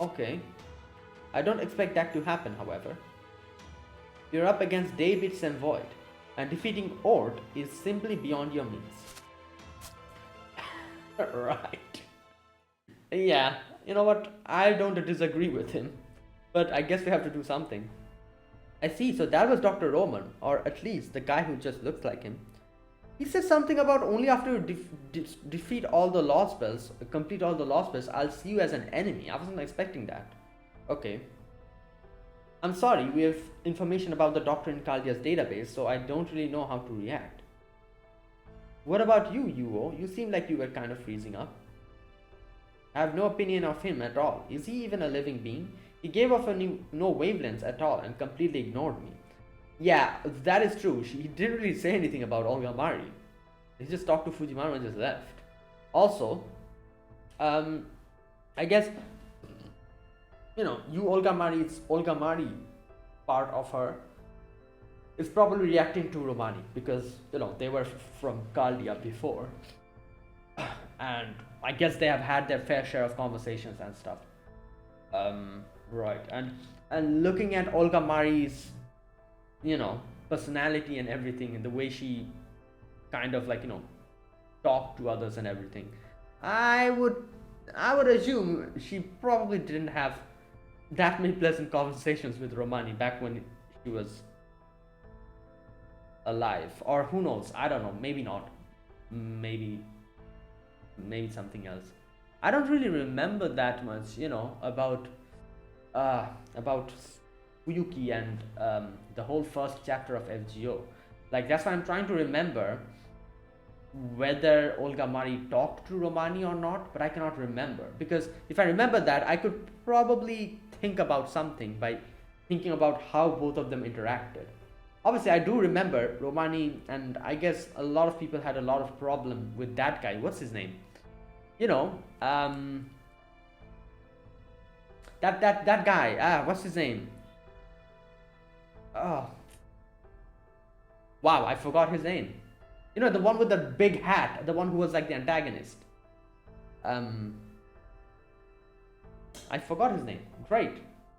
Okay. I don't expect that to happen, however. You're up against David's Void, and defeating Ord is simply beyond your means. Right. Yeah, you know what? I don't disagree with him, but I guess we have to do something. I see, so that was Dr. Roman, or at least the guy who just looks like him. He said something about only after you defeat all the Lostbelts, complete all the Lostbelts, I'll see you as an enemy. I wasn't expecting that. Okay. I'm sorry, we have information about the doctor in Kaldia's database, so I don't really know how to react. What about you, Yuo? You seem like you were kind of freezing up. I have no opinion of him at all. Is he even a living being? He gave off no wavelengths at all and completely ignored me. Yeah, that is true. He didn't really say anything about Olga Mari. He just talked to Fujimaru and just left. Also, I guess, you know, U-Olga Mari's Olga Mari part of her is probably reacting to Romani because, you know, they were from Kaldia before. And I guess they have had their fair share of conversations and stuff. Right. And looking at Olga Mari's, you know, personality and everything and the way she kind of like, you know, talked to others and everything, I would assume she probably didn't have that many pleasant conversations with Romani back when she was alive. Or who knows, I don't know, maybe not. Maybe something else. I don't really remember that much, you know, about Fuyuki and the whole first chapter of FGO. Like, that's why I'm trying to remember whether Olga Mari talked to Romani or not, but I cannot remember. Because if I remember that, I could probably think about something by thinking about how both of them interacted. Obviously, I do remember Romani, and I guess a lot of people had a lot of problem with that guy. What's his name? You know, that guy. What's his name? Oh, wow, I forgot his name. You know, the one with the big hat, the one who was like the antagonist. I forgot his name. Great.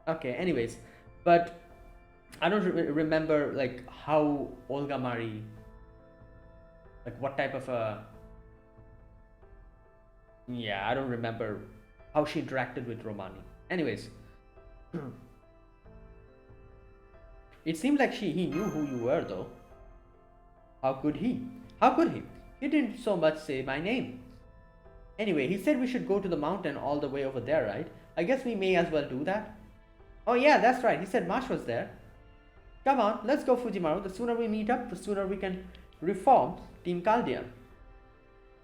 Okay, anyways, but I don't remember like how Olga Mari, like what type of a, yeah, I don't remember how she interacted with Romani. Anyways, it seemed like he knew who you were though. How could he? How could he? He didn't so much say my name. Anyway, he said we should go to the mountain all the way over there, right? I guess we may as well do that. Oh yeah, that's right. He said Marsh was there. Come on, let's go, Fujimaru. The sooner we meet up, the sooner we can reform Team Chaldea.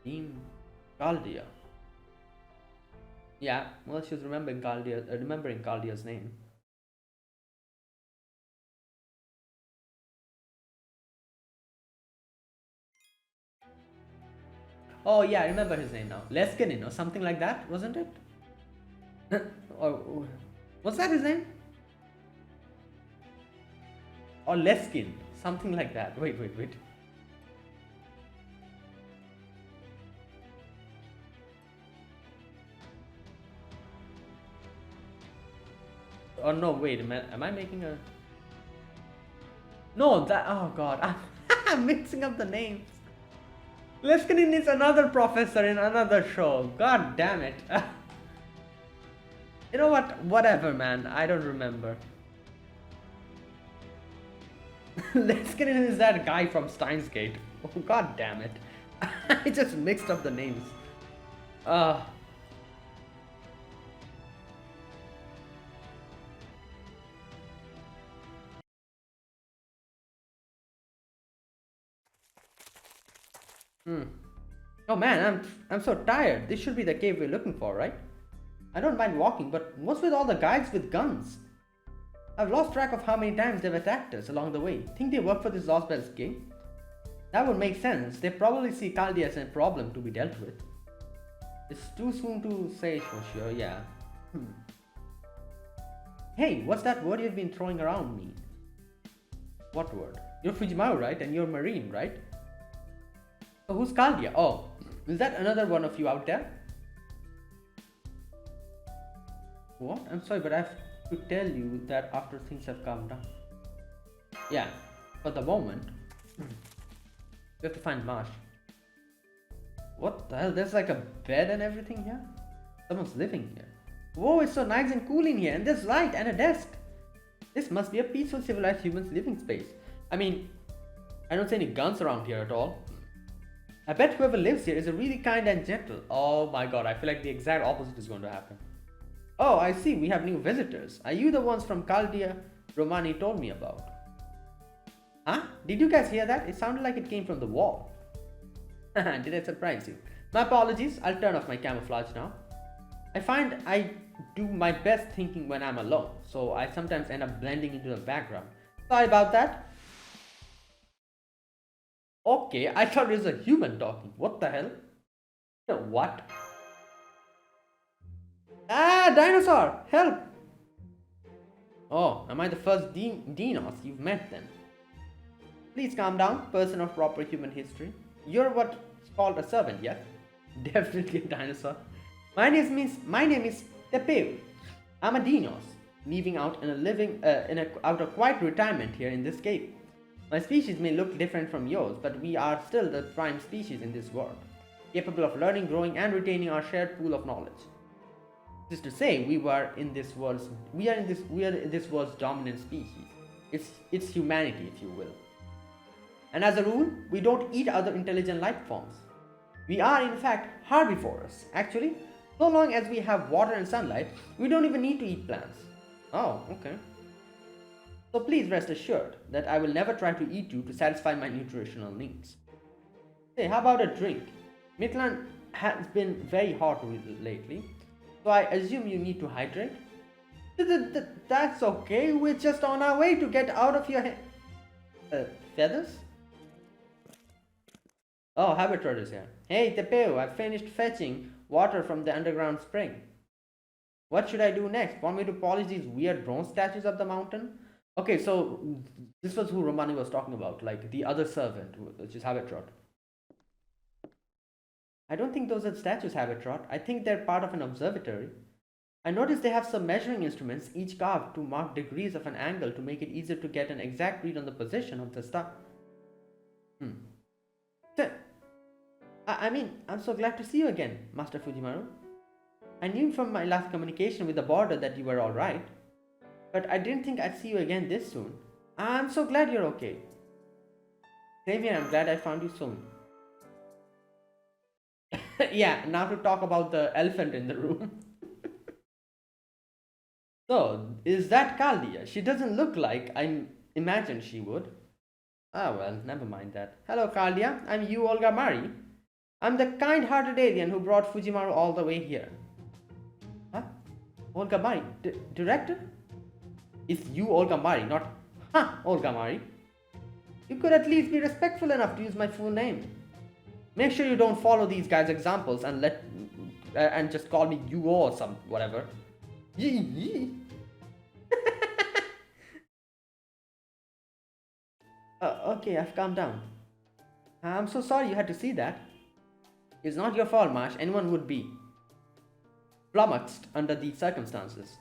Team Chaldea. Yeah, well, she was remembering Chaldea's name. Oh yeah, I remember his name now. Leskanin or something like that, wasn't it? Or was that his name? Or Leskin, something like that. Wait. Oh no, wait, am I making a... No, that, oh god, I'm mixing up the names. Leskanin is another professor in another show. God damn it. You know what? Whatever, man. I don't remember. Leskanin is that guy from Steins Gate. Oh, god damn it. I just mixed up the names. Oh man, I'm so tired. This should be the cave we're looking for, right? I don't mind walking, but what's with all the guys with guns? I've lost track of how many times they've attacked us along the way. Think they work for this Lostbelt game? That would make sense. They probably see Chaldea as a problem to be dealt with. It's too soon to say for sure, yeah. Hey, what's that word you've been throwing around me? What word? You're Fujimaru, right? And you're Marine, right? So who's Chaldea? Oh, is that another one of you out there? What? I'm sorry, but I have to tell you that after things have calmed down. Yeah, for the moment, we have to find Marsh. What the hell? There's like a bed and everything here? Someone's living here. Whoa, it's so nice and cool in here, and there's light and a desk. This must be a peaceful, civilized human's living space. I mean, I don't see any guns around here at all. I bet whoever lives here is a really kind and gentle. Oh my god, I feel like the exact opposite is going to happen. Oh, I see, we have new visitors. Are you the ones from Chaldea Romani told me about? Huh? Did you guys hear that? It sounded like it came from the wall. Did I surprise you? My apologies, I'll turn off my camouflage now. I find I do my best thinking when I'm alone, so I sometimes end up blending into the background. Sorry about that. Okay, I thought it was a human talking. What the hell? What? Ah, dinosaur! Help! Oh, am I the first Dinos you've met then? Please calm down, person of proper human history. You're what's called a servant, yes? Definitely a dinosaur. My name is Tepeu. I'm a Dinos, living out out of quiet retirement here in this cave. My species may look different from yours, but we are still the prime species in this world, capable of learning, growing, and retaining our shared pool of knowledge. This is to say, we are in this world's dominant species. It's humanity, if you will. And as a rule, we don't eat other intelligent life forms. We are, in fact, herbivores. Actually, so long as we have water and sunlight, we don't even need to eat plants. Oh, okay. So please rest assured that I will never try to eat you to satisfy my nutritional needs. Hey, how about a drink? Mictlan has been very hot lately, so I assume you need to hydrate. That's okay. We're just on our way to get out of your feathers. Oh, Habitat is here. Hey, Tepeo, I finished fetching water from the underground spring. What should I do next? Want me to polish these weird bronze statues up the mountain? Okay, so this was who Romani was talking about, like the other servant, which is Habitat. I don't think those are statues, Habitat. I think they're part of an observatory. I noticed they have some measuring instruments, each carved to mark degrees of an angle to make it easier to get an exact read on the position of the star. I mean, I'm so glad to see you again, Master Fujimaru. I knew from my last communication with the border that you were alright, but I didn't think I'd see you again this soon. I'm so glad you're okay. Same here, I'm glad I found you soon. Yeah, now to talk about the elephant in the room. So, is that Caldia? She doesn't look like I imagined she would. Ah well, never mind that. Hello Caldia, I'm U-Olga Mari. I'm the kind-hearted alien who brought Fujimaru all the way here. Huh? Olga Mari? Director? It's U-Olga Mari, not Olga Mari. You could at least be respectful enough to use my full name. Make sure you don't follow these guys' examples and just call me U-O or some whatever. Yee. Okay, I've calmed down. I'm so sorry you had to see that. It's not your fault, Marsh. Anyone would be flummoxed under these circumstances.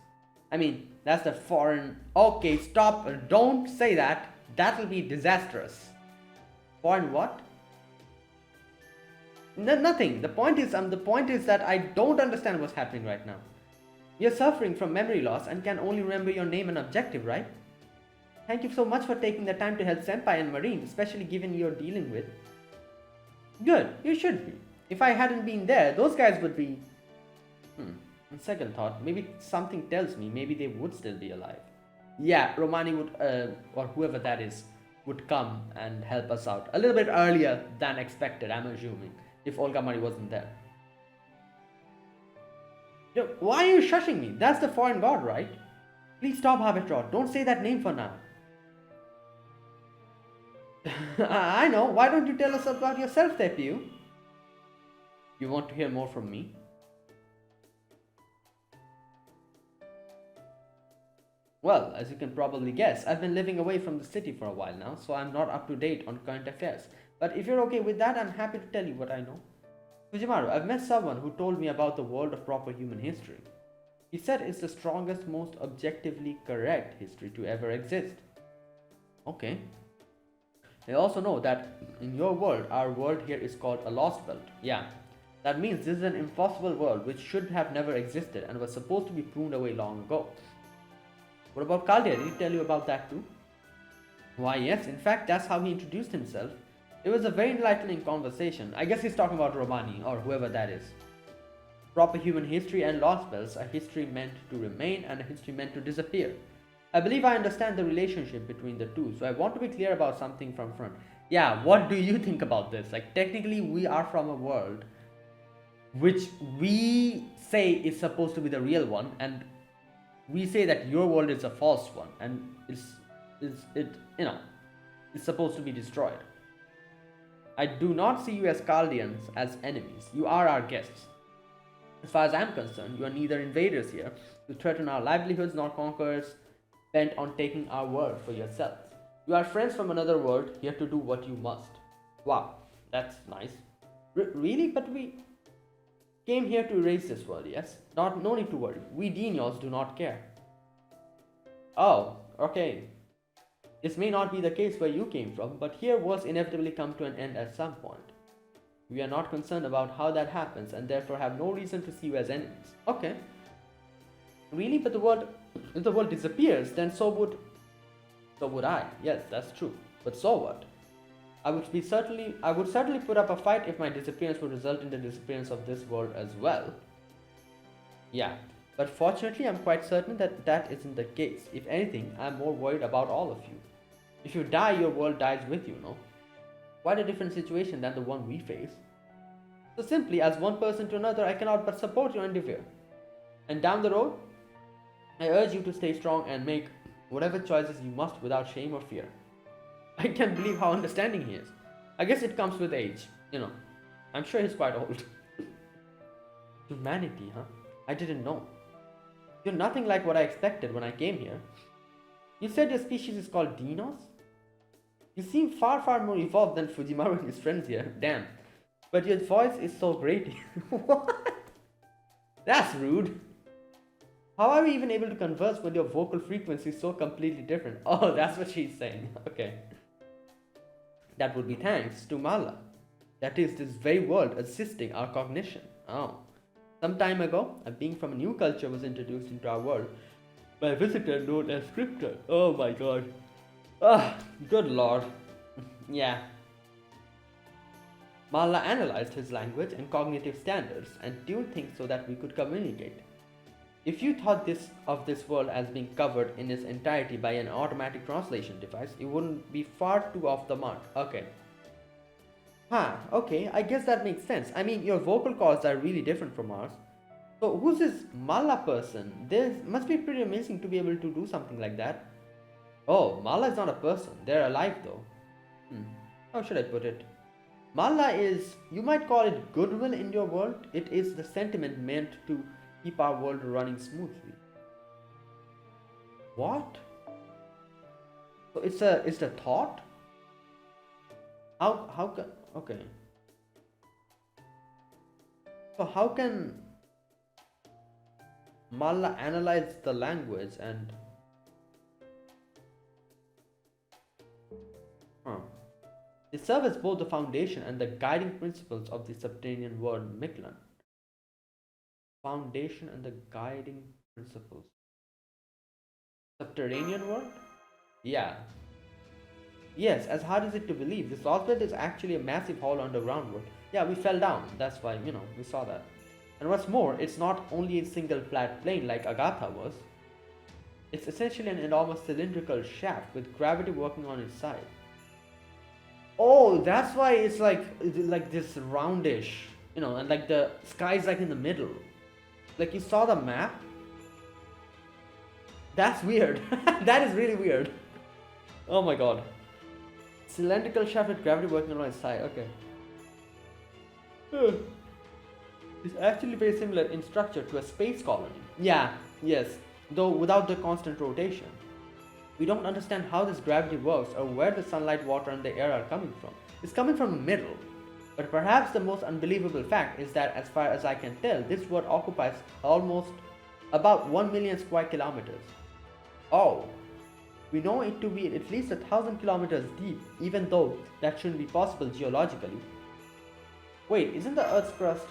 I mean, that's the foreign... Okay, stop. Don't say that. That'll be disastrous. Foreign what? Nothing. The point is that I don't understand what's happening right now. You're suffering from memory loss and can only remember your name and objective, right? Thank you so much for taking the time to help Senpai and Marine, especially given you're dealing with. Good, you should be. If I hadn't been there, those guys would be... On second thought, maybe something tells me maybe they would still be alive. Yeah, Romani would, or whoever that is, would come and help us out. A little bit earlier than expected, I'm assuming, if Olga Mari wasn't there. Yo, why are you shushing me? That's the foreign god, right? Please stop, Habitat. Don't say that name for now. I know. Why don't you tell us about yourself, Tepiu? You want to hear more from me? Well, as you can probably guess, I've been living away from the city for a while now, so I'm not up to date on current affairs. But if you're okay with that, I'm happy to tell you what I know. Fujimaru, I've met someone who told me about the world of proper human history. He said it's the strongest, most objectively correct history to ever exist. Okay. I also know that in your world, our world here is called a Lostbelt. Yeah, that means this is an impossible world which should have never existed and was supposed to be pruned away long ago. What about Caldia? Did he tell you about that too? Why yes, in fact that's how he introduced himself. It was a very enlightening conversation. I guess he's talking about Romani or whoever that is. Proper human history and Lostbelts, a history meant to remain and a history meant to disappear. I believe I understand the relationship between the two, so I want to be clear about something from front. Yeah, what do you think about this? Like, technically we are from a world which we say is supposed to be the real one, and we say that your world is a false one, and it's supposed to be destroyed. I do not see you as Chaldeans as enemies. You are our guests. As far as I'm concerned, you are neither invaders here to threaten our livelihoods nor conquerors bent on taking our world for yourselves. You are friends from another world here to do what you must. Wow, that's nice. Really? But we came here to erase this world, yes? No need to worry. We Denials do not care. Oh, okay. This may not be the case where you came from, but here worlds inevitably come to an end at some point. We are not concerned about how that happens and therefore have no reason to see you as enemies. Okay. Really? But if the world disappears, then so would I. Yes, that's true. But so what? I would certainly put up a fight if my disappearance would result in the disappearance of this world as well. Yeah, but fortunately I'm quite certain that that isn't the case. If anything, I'm more worried about all of you. If you die, your world dies with you, no? quite a different situation than the one we face. So simply, as one person to another, I cannot but support your endeavor. And down the road, I urge you to stay strong and make whatever choices you must without shame or fear. I can't believe how understanding he is. I guess it comes with age, you know. I'm sure he's quite old. Humanity, huh? I didn't know. You're nothing like what I expected when I came here. You said your species is called Dinos? You seem far, far more evolved than Fujimaru and his friends here. Damn. But your voice is so great. What? That's rude. How are we even able to converse when your vocal frequency is so completely different? Oh, that's what she's saying. Okay. That would be thanks to Mala. That is, this very world assisting our cognition. Oh. Some time ago, a being from a new culture was introduced into our world by a visitor known as Scriptor. Oh my god. Ah, good lord. Yeah. Mala analyzed his language and cognitive standards and tuned things so that we could communicate. If you thought of this world as being covered in its entirety by an automatic translation device, you wouldn't be far too off the mark. Okay. Okay, I guess that makes sense. I mean, your vocal cords are really different from ours. So who's this Mala person? This must be pretty amazing to be able to do something like that. Oh, Mala is not a person. They're alive though. How should I put it? Mala is, you might call it goodwill in your world. It is the sentiment meant to keep our world running smoothly. What? So it's a thought? How can, okay. So how can Mala analyze the language and they serve as both the foundation and the guiding principles of the subterranean world Mictlan. Foundation and the guiding principles. Subterranean world? Yeah. Yes, as hard as it to believe, this Lostbelt is actually a massive hole underground world. Yeah, we fell down. That's why, we saw that. And what's more, it's not only a single flat plane like Agatha was. It's essentially an enormous cylindrical shaft with gravity working on its side. Oh, that's why it's like this roundish, and like the sky's like in the middle. Like you saw the map? That's weird. That is really weird. Oh my god. Cylindrical shaft with gravity working on its side. Okay. It's actually very similar in structure to a space colony. Yeah, yes, though without the constant rotation. We don't understand how this gravity works or where the sunlight, water and the air are coming from. It's coming from the middle. But perhaps the most unbelievable fact is that as far as I can tell, this world occupies almost about 1 million square kilometers. Oh, we know it to be at least 1,000 kilometers deep, even though that shouldn't be possible geologically. Wait, isn't the Earth's crust?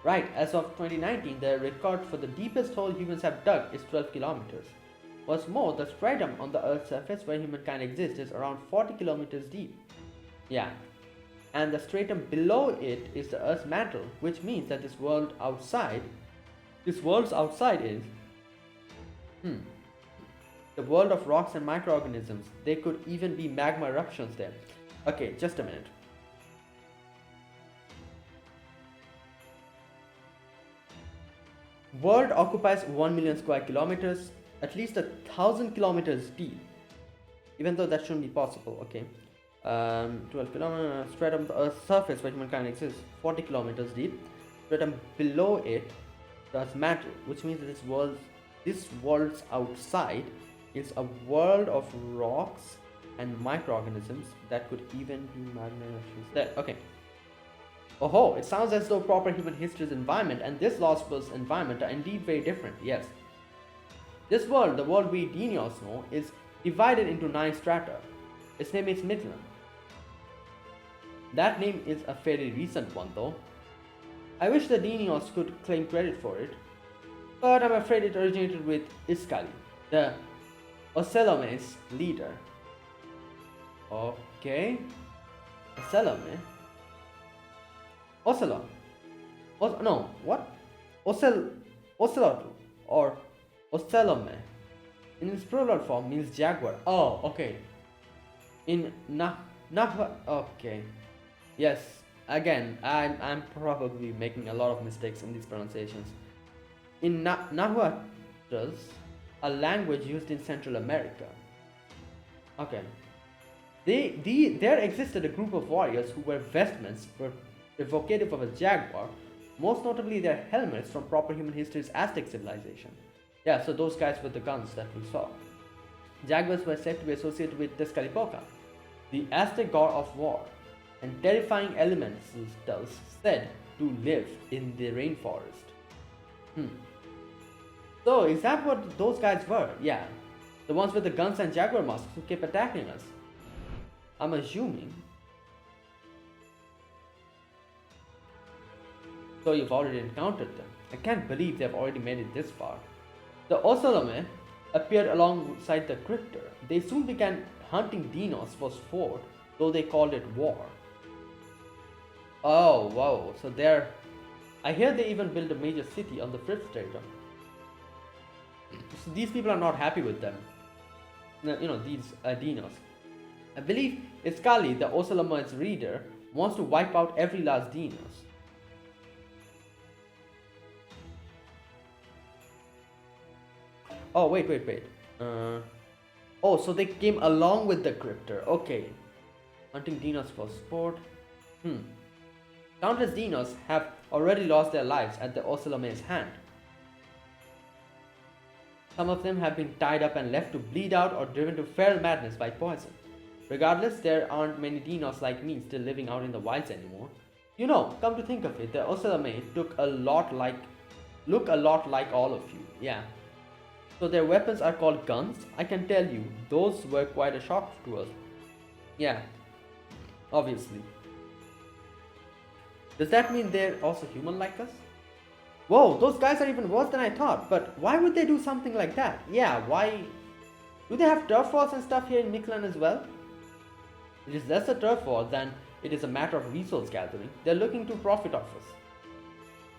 Right, as of 2019, the record for the deepest hole humans have dug is 12 kilometers. What's more, the stratum on the Earth's surface where humankind exists is around 40 kilometers deep. Yeah. And the stratum below it is the Earth's mantle, which means that this world's outside is the world of rocks and microorganisms. There could even be magma eruptions there. Okay, just a minute. World occupies 1 million square kilometers, at least 1,000 kilometers deep. Even though that shouldn't be possible, okay. 12 kilometers, stratum on the Earth's surface where humankind exists, 40 kilometers deep. Stratum below it, the Earth's mantle, which means that this world's outside is a world of rocks and microorganisms that could even be magma eruptions there. Okay. Oh, it sounds as though proper human history's environment and this Lostbelt's environment are indeed very different, yes. This world, the world we Denios know, is divided into 9 strata. Its name is Mictlan. That name is a fairly recent one though. I wish the Denios could claim credit for it, but I'm afraid it originated with Iskali, the Ocelome's leader. Okay. Ocelome? Ocelot. No, what? Ocelot or Ocelome in its plural form means jaguar. Oh, okay. In Okay. Yes. Again, I'm probably making a lot of mistakes in these pronunciations. In Nahuatl, a language used in Central America. Okay. There existed a group of warriors who wore vestments were evocative of a jaguar, most notably their helmets from proper human history's Aztec civilization. Yeah, so those guys with the guns that we saw. Jaguars were said to be associated with Tezcatlipoca, the Aztec god of war, and terrifying elementals said to live in the rainforest. So, is that what those guys were? Yeah, the ones with the guns and jaguar masks who kept attacking us. I'm assuming. So you've already encountered them. I can't believe they've already made it this far. The Osalome appeared alongside the cryptor. They soon began hunting Dinos for sport, though they called it war. Oh, wow. So they're... I hear they even built a major city on the Fifth Stratum. So these people are not happy with them. You know, these Dinos. I believe Iskali, the Osalome's reader, wants to wipe out every last Dinos. Oh, wait. Oh, so they came along with the cryptor. Okay. Hunting Dinos for sport. Countless Dinos have already lost their lives at the Osalome's hand. Some of them have been tied up and left to bleed out or driven to feral madness by poison. Regardless, there aren't many Dinos like me still living out in the wilds anymore. You know, come to think of it, the Osalome look a lot like all of you. Yeah. So their weapons are called guns. I can tell you, those were quite a shock to us. Yeah, obviously. Does that mean they're also human like us? Whoa, those guys are even worse than I thought, but why would they do something like that? Yeah, why? Do they have turf wars and stuff here in Mictlan as well? It is less a turf war than it is a matter of resource gathering. They're looking to profit off us.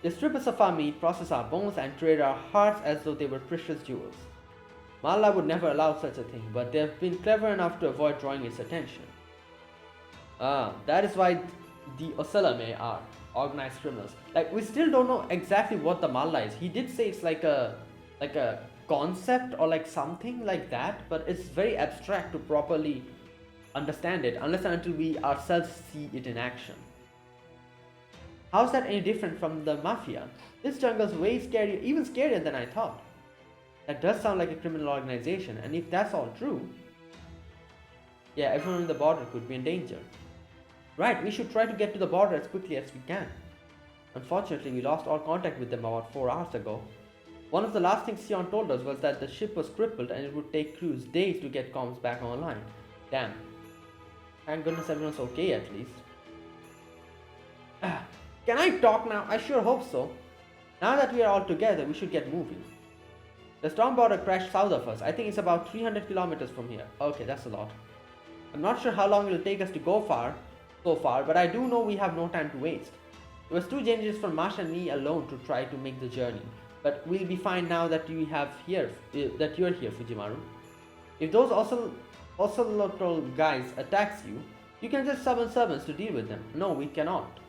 They strip us of our meat, process our bones, and trade our hearts as though they were precious jewels. Mala would never allow such a thing, but they've been clever enough to avoid drawing its attention. That is why the Osalome are organized criminals. Like, we still don't know exactly what the Mala is. He did say it's like a concept or like something like that, but it's very abstract to properly understand it unless and until we ourselves see it in action. How's that any different from the Mafia? This jungle's way scarier, even scarier than I thought. That does sound like a criminal organization, and if that's all true, yeah, everyone in the border could be in danger. Right, we should try to get to the border as quickly as we can. Unfortunately, we lost all contact with them about 4 hours ago. One of the last things Sion told us was that the ship was crippled and it would take crews days to get comms back online. Damn. Thank goodness everyone's okay at least. Can I talk now? I sure hope so. Now that we are all together, we should get moving. The storm border crashed south of us. I think it's about 300 kilometers from here. Okay, that's a lot. I'm not sure how long it will take us to go so far, but I do know we have no time to waste. It was too dangerous for Marsh and me alone to try to make the journey, but we'll be fine now that you're here, Fujimaru. If those ocelotl guys attacks you, you can just summon servants to deal with them. No, we cannot.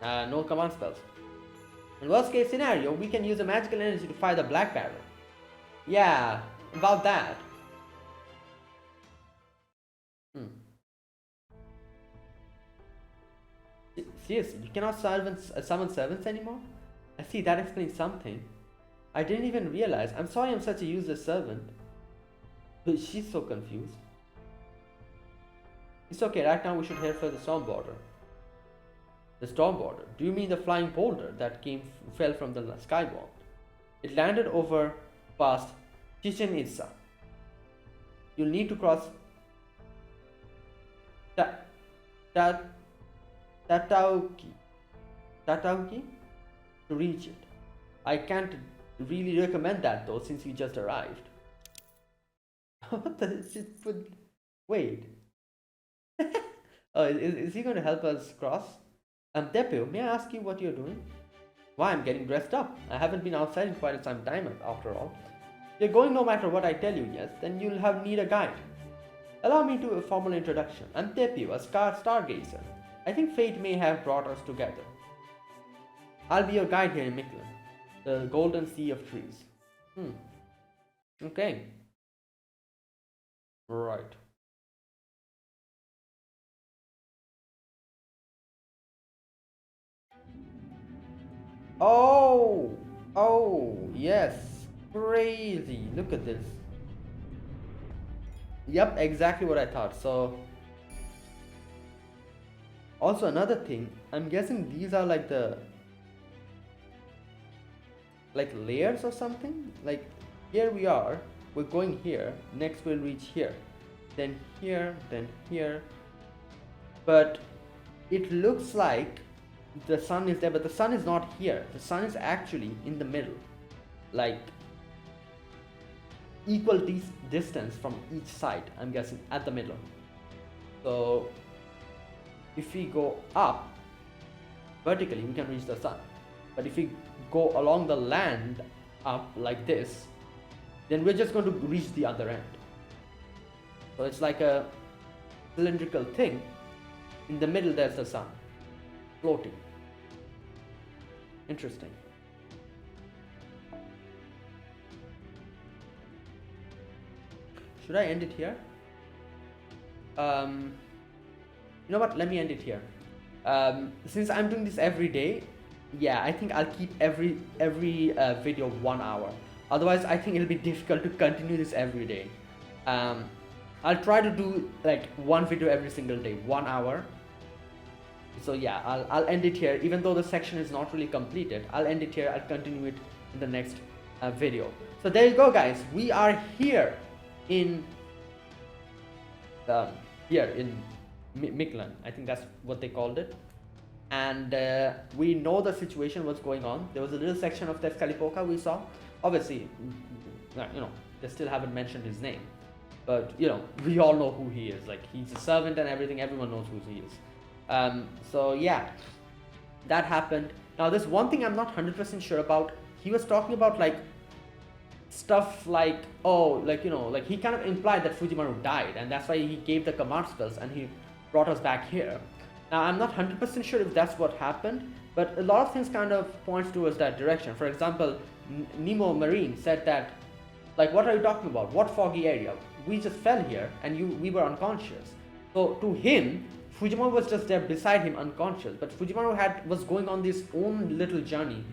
No command spells. In worst case scenario, we can use a magical energy to fire the black barrel. Yeah, about that. Seriously, you cannot summon servants anymore? I see, that explains something. I didn't even realize. I'm sorry I'm such a useless servant. But she's so confused. It's okay, right now we should head for the storm border. The storm border? Do you mean the flying boulder that fell from the sky wall? It landed over past Chichen Itza. You'll need to cross Tatauki to reach it. I can't really recommend that though, since we just arrived. What the shit? Wait. Oh, is he going to help us cross? Tepu, may I ask you what you're doing? Why, I'm getting dressed up. I haven't been outside in quite some time after all. You're going no matter what I tell you, yes? Then you'll need a guide. Allow me to a formal introduction. I'm Tepu, a stargazer. I think fate may have brought us together. I'll be your guide here in Mictlan, the golden sea of trees. Okay. Right. Oh, yes. Crazy. Look at this. Yep, exactly what I thought. So, also another thing, I'm guessing these are like the layers or something. Like here we are, we're going here, next we'll reach here, then here, then here. But it looks like the sun is there, but the sun is not here. The sun is actually in the middle, like equal distance from each side, I'm guessing, at the middle. So if we go up vertically, we can reach the sun. But if we go along the land up like this, then we're just going to reach the other end. So it's like a cylindrical thing. In the middle there's the sun floating. Interesting. Should I end it here? You know what, let me end it here. Since I'm doing this every day, yeah, I think I'll keep every video 1 hour. Otherwise I think it'll be difficult to continue this every day. I'll try to do like one video every single day, 1 hour. So yeah, I'll end it here. Even though the section is not really completed, I'll end it here. I'll continue it in the next video. So there you go, guys. We are here in Mictlan. I think that's what they called it. And we know the situation, what's going on. There was a little section of Tezcatlipoca we saw. Obviously, you know, they still haven't mentioned his name, but you know, we all know who he is. Like, he's a servant and everything. Everyone knows who he is. So yeah, that happened. Now there's one thing I'm not 100% sure about. He was talking about like stuff like, oh, like, you know, like he kind of implied that Fujimaru died, and that's why he gave the command spells and he brought us back here. Now I'm not 100% sure if that's what happened, but a lot of things kind of points towards that direction. For example, Nemo Marine said that, like, what are you talking about? What foggy area? We just fell here and we were unconscious. So to him, Fujimaru was just there beside him unconscious, but Fujimaru was going on this own little journey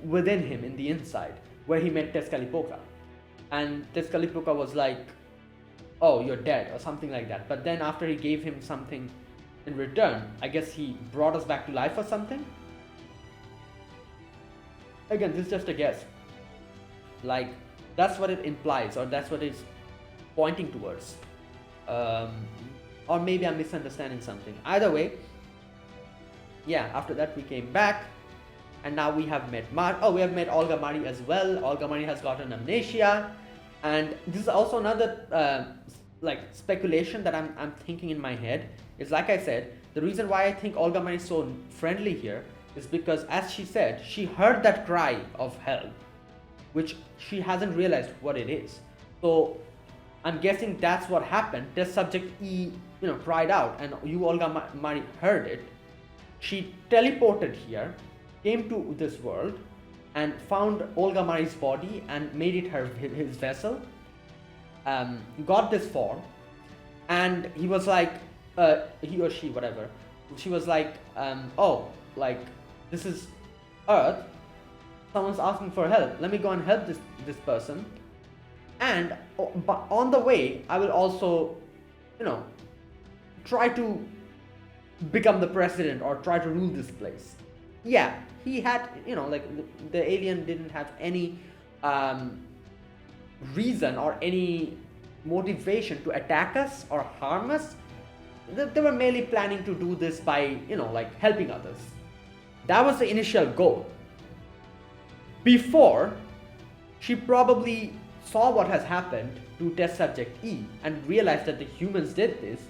within him in the inside, where he met Tezcatlipoca. And Tezcatlipoca was like, oh, you're dead, or something like that. But then after he gave him something in return, I guess he brought us back to life or something. Again, this is just a guess. Like, that's what it implies, or that's what it's pointing towards. Or maybe I'm misunderstanding something. Either way, yeah, after that we came back, and now we have met we have met Olga Mari as well. Olga Mari has gotten amnesia, and this is also another like speculation that I'm thinking in my head. Is, like I said, the reason why I think Olga Mari is so friendly here is because, as she said, she heard that cry of help, which she hasn't realized what it is. So I'm guessing that's what happened. Test subject E, you know, cried out, and U-Olga Mari heard it. She teleported here, came to this world, and found Olga Mari's body and made it his vessel. Got this form, and he was like, he or she, whatever. She was like, oh, like, this is Earth. Someone's asking for help. Let me go and help this person. And on the way, I will also, you know, try to become the president or try to rule this place. Yeah, he had, you know, like the alien didn't have any reason or any motivation to attack us or harm us. They were merely planning to do this by, you know, like helping others. That was the initial goal. Before, she probably saw what has happened to test subject E and realized that the humans did this,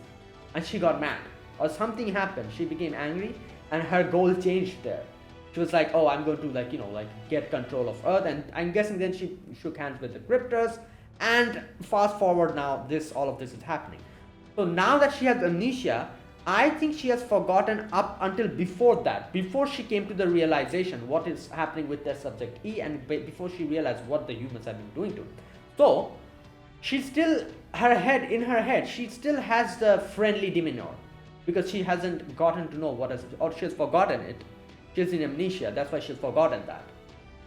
and she got mad or something happened. She became angry and her goal changed there. She was like, oh, I'm going to, like, you know, like get control of Earth. And I'm guessing then she shook hands with the cryptors And fast forward now, all of this is happening. So now that she has amnesia, I think she has forgotten up until before that, before she came to the realization what is happening with their subject E, and before she realized what the humans have been doing to her. So she still, in her head, she still has the friendly demeanor, because she hasn't gotten to know what is, or she has forgotten it. She's in amnesia, that's why she's forgotten that.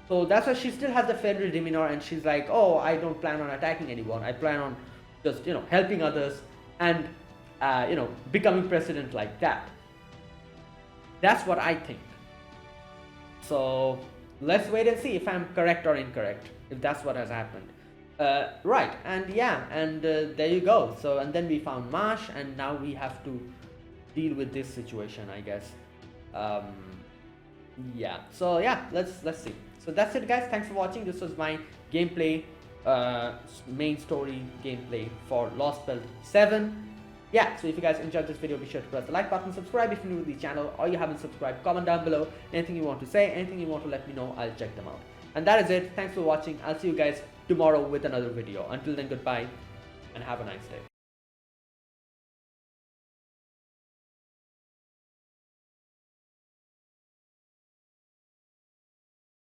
So that's why she still has the friendly demeanor, and she's like, oh, I don't plan on attacking anyone. I plan on just, helping others and, becoming president like that. That's what I think. So let's wait and see if I'm correct or incorrect, if that's what has happened. Right, and yeah, and there you go. So, and then we found Marsh, and now we have to deal with this situation, I guess. Yeah, so yeah, let's see. So that's it, guys. Thanks for watching. This was my gameplay, main story gameplay for Lostbelt 7. Yeah, so if you guys enjoyed this video, be sure to press the like button, subscribe if you're new to the channel, or you haven't subscribed, comment down below anything you want to say, anything you want to let me know. I'll check them out. And that is it. Thanks for watching. I'll see you guys tomorrow with another video. Until then, goodbye and have a nice day.